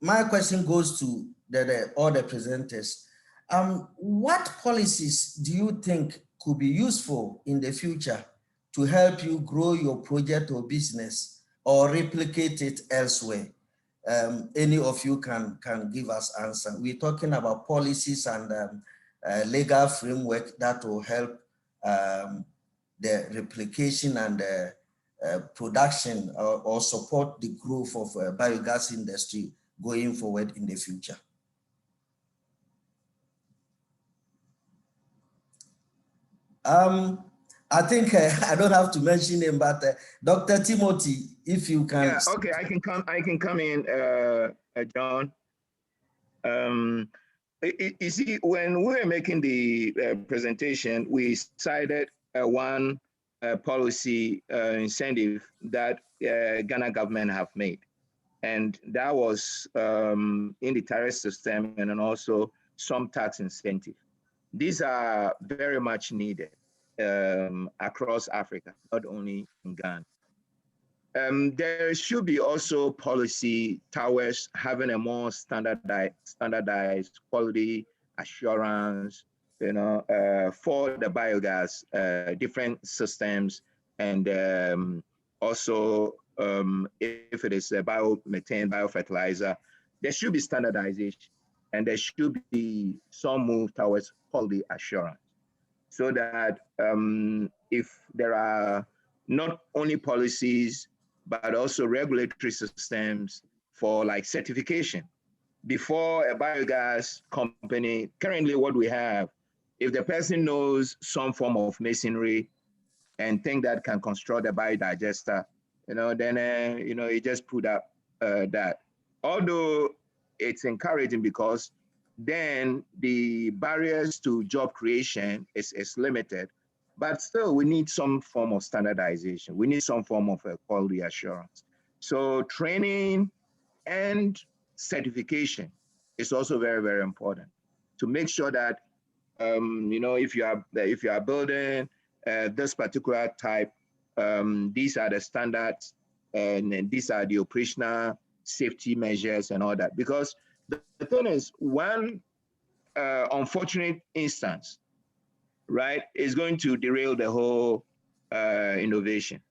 My question goes to all the presenters. What policies do you think could be useful in the future to help you grow your project or business or replicate it elsewhere? Any of you can give us answer. We're talking about policies and legal framework that will help the replication and production or support the growth of biogas industry going forward in the future. I think I don't have to mention him, but Dr. Timothy, if you can. Yeah, okay, I can come in, John. You see, when we were making the presentation, we cited one policy incentive that Ghana government have made. And that was in the tariff system and then also some tax incentive. These are very much needed across Africa, not only in Ghana. There should be also policy towards having a more standardized quality assurance, you know, for the biogas, different systems, and also if it is a biomethane, biofertilizer, there should be standardization, and there should be some move towards quality assurance, so that if there are not only policies, but also regulatory systems for like certification. Before a biogas company, currently what we have, if the person knows some form of masonry and think that can construct a biodigester, you know, then, you know, you just put up that. Although it's encouraging because then the barriers to job creation is limited, but still we need some form of standardization. We need some form of quality assurance. So training and certification is also very, very important to make sure that, you know, if you are building this particular type, these are the standards and these are the operational safety measures and all that. Because the thing is, one unfortunate instance, right, is going to derail the whole innovation.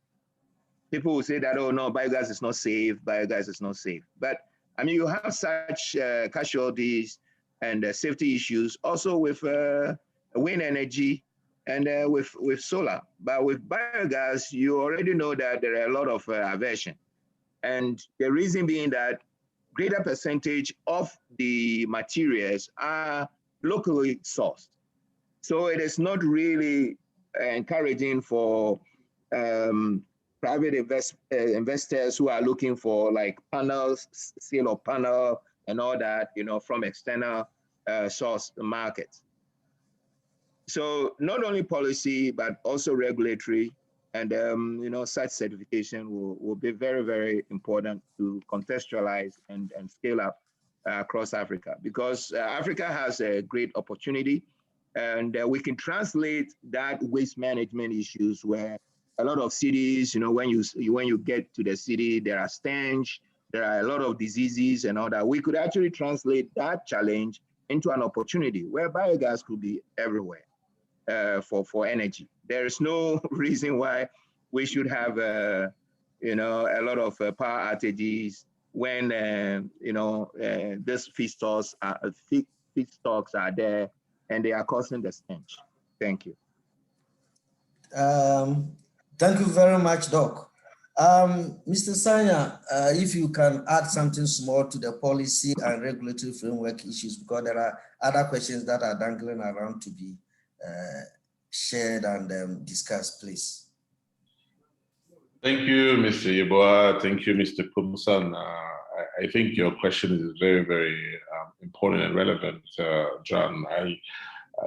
People will say that, oh no, biogas is not safe, biogas is not safe. But I mean, you have such casualties and safety issues also with wind energy and with solar. But with biogas, you already know that there are a lot of aversion. And the reason being that greater percentage of the materials are locally sourced. So it is not really encouraging for private investors who are looking for like panels, sale of panel and all that, you know, from external source markets. So not only policy, but also regulatory and, you know, such certification will be very, very important to contextualize and scale up across Africa, because Africa has a great opportunity, and we can translate that waste management issues where a lot of cities, you know, when you get to the city, there are stench, there are a lot of diseases and all that. We could actually translate that challenge into an opportunity where biogas could be everywhere for energy. There is no reason why we should have, you know, a lot of power outages when, you know, these feedstocks are there and they are causing the stench. Thank you. Thank you very much, Doc. Mr. Sanya, if you can add something small to the policy and regulatory framework issues, because there are other questions that are dangling around to be shared and discussed, please. Thank you, Mr. Yeboah. Thank you, Mr. Kumsan. I think your question is very, very important and relevant, John.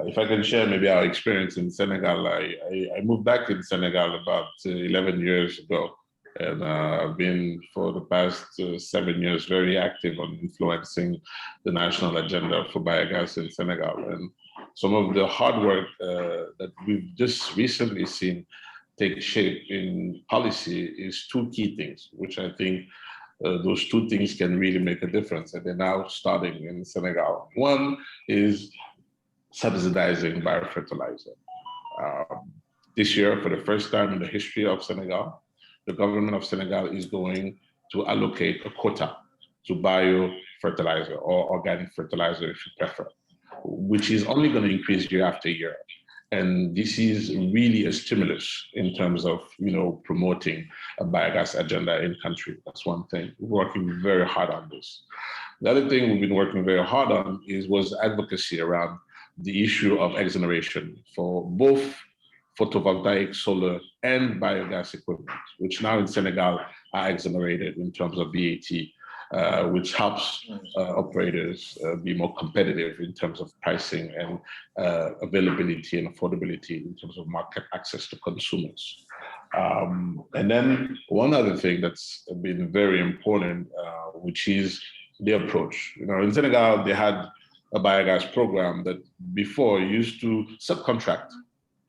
If I can share maybe our experience in Senegal, I moved back in Senegal about 11 years ago, and I've been for the past 7 years very active on influencing the national agenda for biogas in Senegal. And some of the hard work that we've just recently seen take shape in policy is two key things, which I think those two things can really make a difference, and they're now starting in Senegal. One is subsidizing biofertilizer. This year, for the first time in the history of Senegal, the government of Senegal is going to allocate a quota to biofertilizer or organic fertilizer, if you prefer, which is only going to increase year after year. And this is really a stimulus in terms of, promoting a biogas agenda in country. That's one thing. We're working very hard on this. The other thing we've been working very hard on was advocacy around the issue of exoneration for both photovoltaic, solar, and biogas equipment, which now in Senegal are exonerated in terms of VAT, which helps operators be more competitive in terms of pricing and availability and affordability in terms of market access to consumers. And then one other thing that's been very important, which is the approach. In Senegal, they had a biogas program that before used to subcontract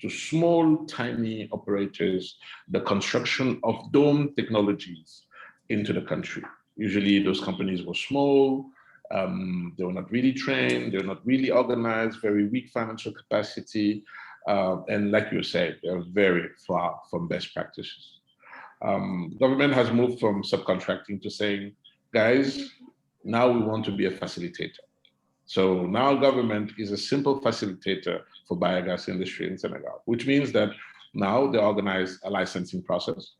to small, tiny operators the construction of dome technologies into the country. Usually those companies were small, they were not really trained, they're not really organized, very weak financial capacity. And like you said, they're very far from best practices. Government has moved from subcontracting to saying, guys, now we want to be a facilitator. So now government is a simple facilitator for biogas industry in Senegal, which means that now they organize a licensing process.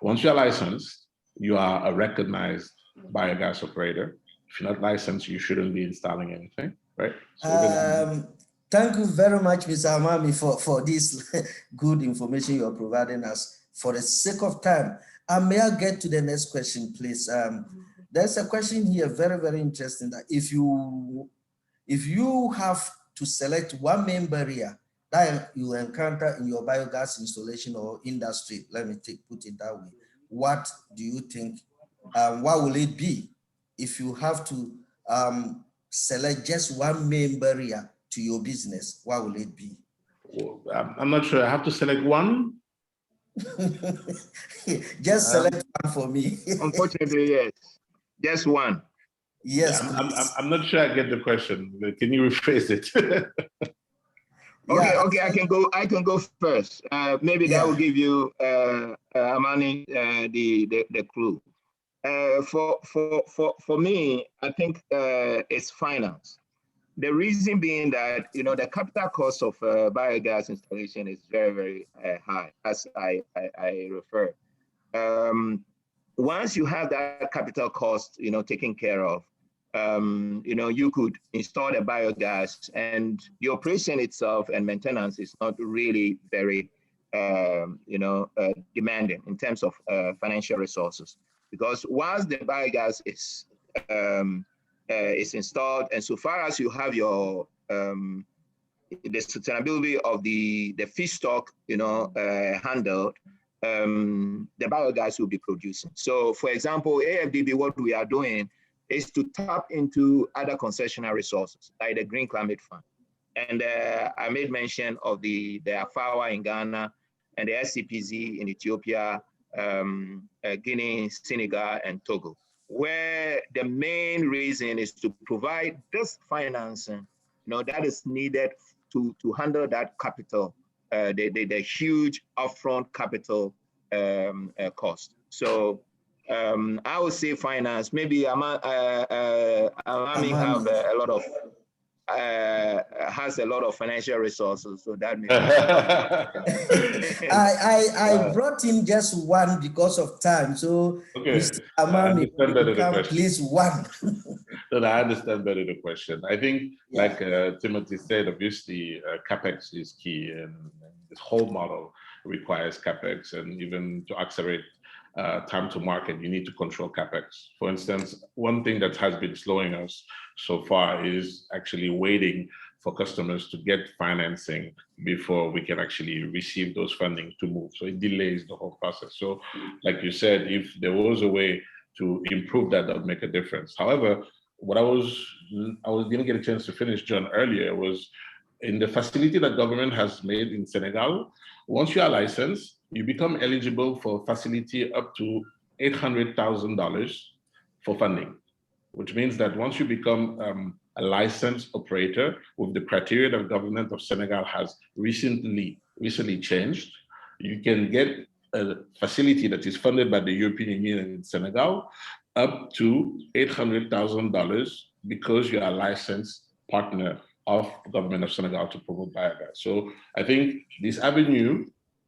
Once you're licensed, you are a recognized biogas operator. If you're not licensed, you shouldn't be installing anything, right? So thank you very much, Mr. Amami, for this good information you're providing us. For the sake of time, may I get to the next question, please? There's a question here, very, very interesting, that if you have to select one main barrier that you encounter in your biogas installation or industry, let me put it that way, what do you think, what will it be? If you have to select just one main barrier to your business, what will it be? Well, I'm not sure. I have to select one? Just select one for me. Unfortunately, yes. Just one. Yes, I'm not sure I get the question. Can you rephrase it? Okay, I can go first. Maybe that will give you Amani the clue. For me, I think it's finance. The reason being that the capital cost of biogas installation is very, very high, as I refer. Once you have that capital cost taken care of, you could install the biogas, and the operation itself and maintenance is not really very demanding in terms of financial resources, because once the biogas is installed, and so far as you have your the sustainability of the feedstock handled, the biogas will be producing. So for example, AFDB, what we are doing is to tap into other concessional resources like the Green Climate Fund. And I made mention of the AFAWA in Ghana and the SCPZ in Ethiopia, Guinea, Senegal, and Togo, where the main reason is to provide this financing that is needed to handle that capital, the huge upfront capital cost. So I would say finance. Maybe Amami have a lot of has a lot of financial resources, so that makes I brought in just one because of time. So okay, Mr. Amami, please one. No, I understand better the question. I think, like Timothy said, obviously capex is key, and this whole model requires capex, and even to accelerate time to market, you need to control capex. For instance, one thing that has been slowing us so far is actually waiting for customers to get financing before we can actually receive those funding to move. So it delays the whole process. So like you said, if there was a way to improve that, that would make a difference. However, what I didn't get a chance to finish, John, earlier, was in the facility that government has made in Senegal. Once you are licensed, you become eligible for facility up to $800,000 for funding, which means that once you become a licensed operator with the criteria that the government of Senegal has recently changed, you can get a facility that is funded by the European Union in Senegal up to $800,000 because you are a licensed partner of the government of Senegal to promote biogas. So I think this avenue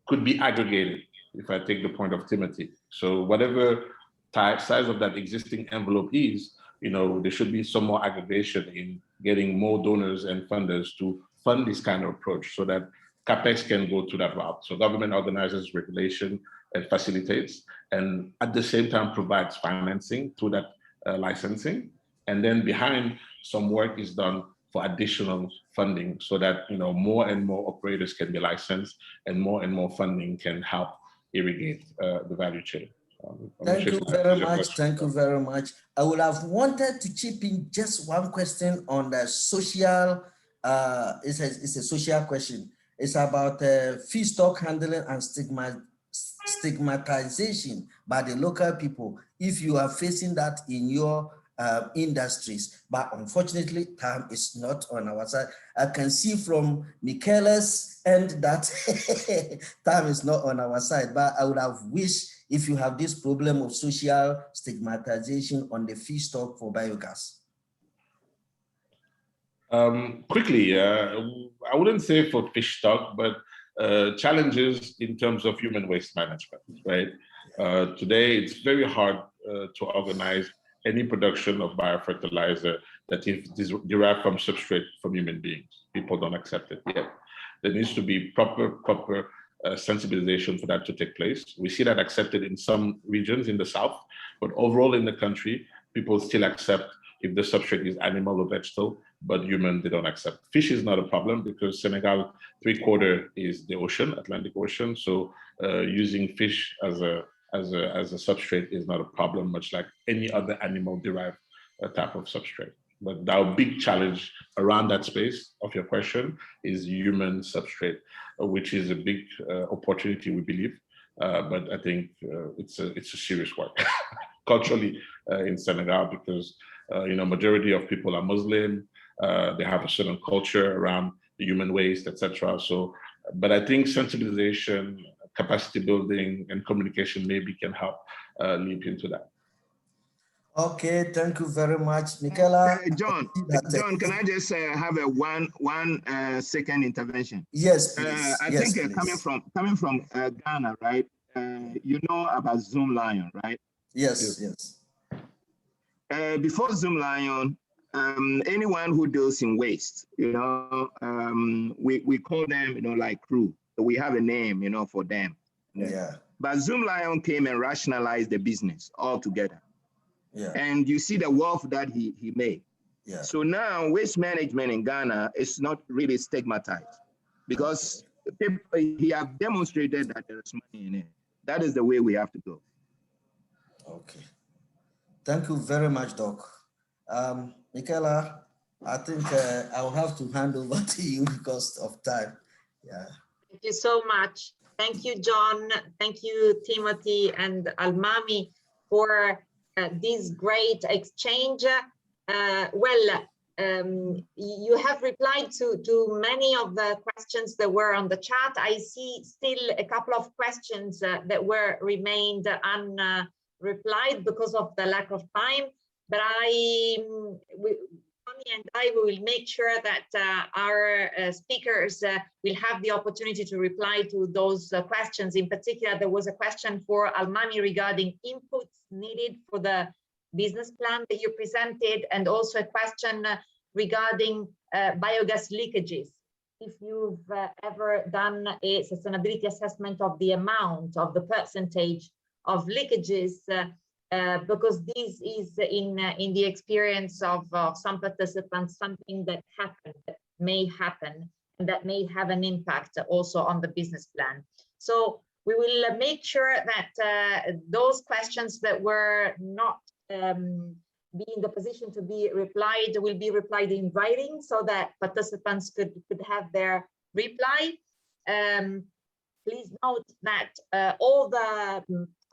could be aggregated, if I take the point of Timothy. So whatever size of that existing envelope is, there should be some more aggregation in getting more donors and funders to fund this kind of approach so that CapEx can go to that route. So government organizes regulation and facilitates, and at the same time provides financing to that licensing. And then behind, some work is done for additional funding so that more and more operators can be licensed and more funding can help irrigate the value chain. Thank you very much. Thank you very much. I would have wanted to chip in just one question on the social, it's a social question. It's about feedstock handling and stigmatization by the local people, if you are facing that in your industries. But unfortunately, time is not on our side. I can see from Michaela's end that time is not on our side, but I would have wished if you have this problem of social stigmatization on the feedstock for biogas. Quickly, I wouldn't say for fish stock, but challenges in terms of human waste management, right? Today, it's very hard to organize any production of biofertilizer that is derived from substrate from human beings. People don't accept it yet. There needs to be proper sensibilization for that to take place. We see that accepted in some regions in the South, but overall in the country, people still accept if the substrate is animal or vegetable, but human, they don't accept. Fish is not a problem because Senegal, 3/4 is the ocean, Atlantic Ocean. So using fish as a substrate is not a problem, much like any other animal-derived type of substrate. But our big challenge around that space of your question is human substrate, which is a big opportunity, we believe. But I think it's a serious work culturally in Senegal because majority of people are Muslim. They have a certain culture around the human waste, etc. So, but I think sensibilization, capacity building, and communication maybe can help leap into that. Okay, thank you very much, Michaela. John, can I just have a one second intervention? Yes, please. I think coming from Ghana, right? You know about Zoom Lion, right? Yes. Before Zoom Lion, anyone who deals in waste, we call them, like crew. We have a name, for them. Yeah. But Zoom Lion came and rationalized the business altogether. Yeah. And you see the wealth that he made. Yeah. So now waste management in Ghana is not really stigmatized because he have demonstrated that there is money in it. That is the way we have to go. Okay. Thank you very much, Doc. Michaela, I think I'll have to hand over to you because of time. Yeah. Thank you so much. Thank you, John. Thank you, Timothy and Almami, for this great exchange. You have replied to many of the questions that were on the chat. I see still a couple of questions that remained unreplied because of the lack of time, but Tony and I will make sure that our speakers will have the opportunity to reply to those questions. In particular, there was a question for Almami regarding inputs needed for the business plan that you presented, and also a question regarding biogas leakages. If you've ever done a sustainability assessment of the amount of the percentage of leakages, because this is in the experience of some participants, something that may happen, and that may have an impact also on the business plan. So we will make sure that those questions that were not be in the position to be replied will be replied in writing so that participants could have their reply. Please note that all the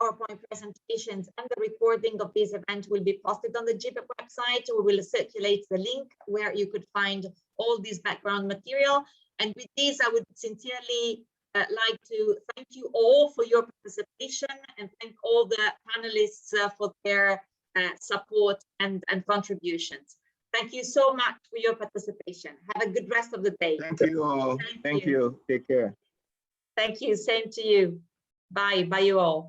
PowerPoint presentations and the recording of this event will be posted on the GBEP website. We will circulate the link where you could find all this background material. And with this, I would sincerely like to thank you all for your participation and thank all the panelists for their support and contributions. Thank you so much for your participation. Have a good rest of the day. Thank you all. Thank you. Take care. Thank you. Same to you. Bye. Bye, you all.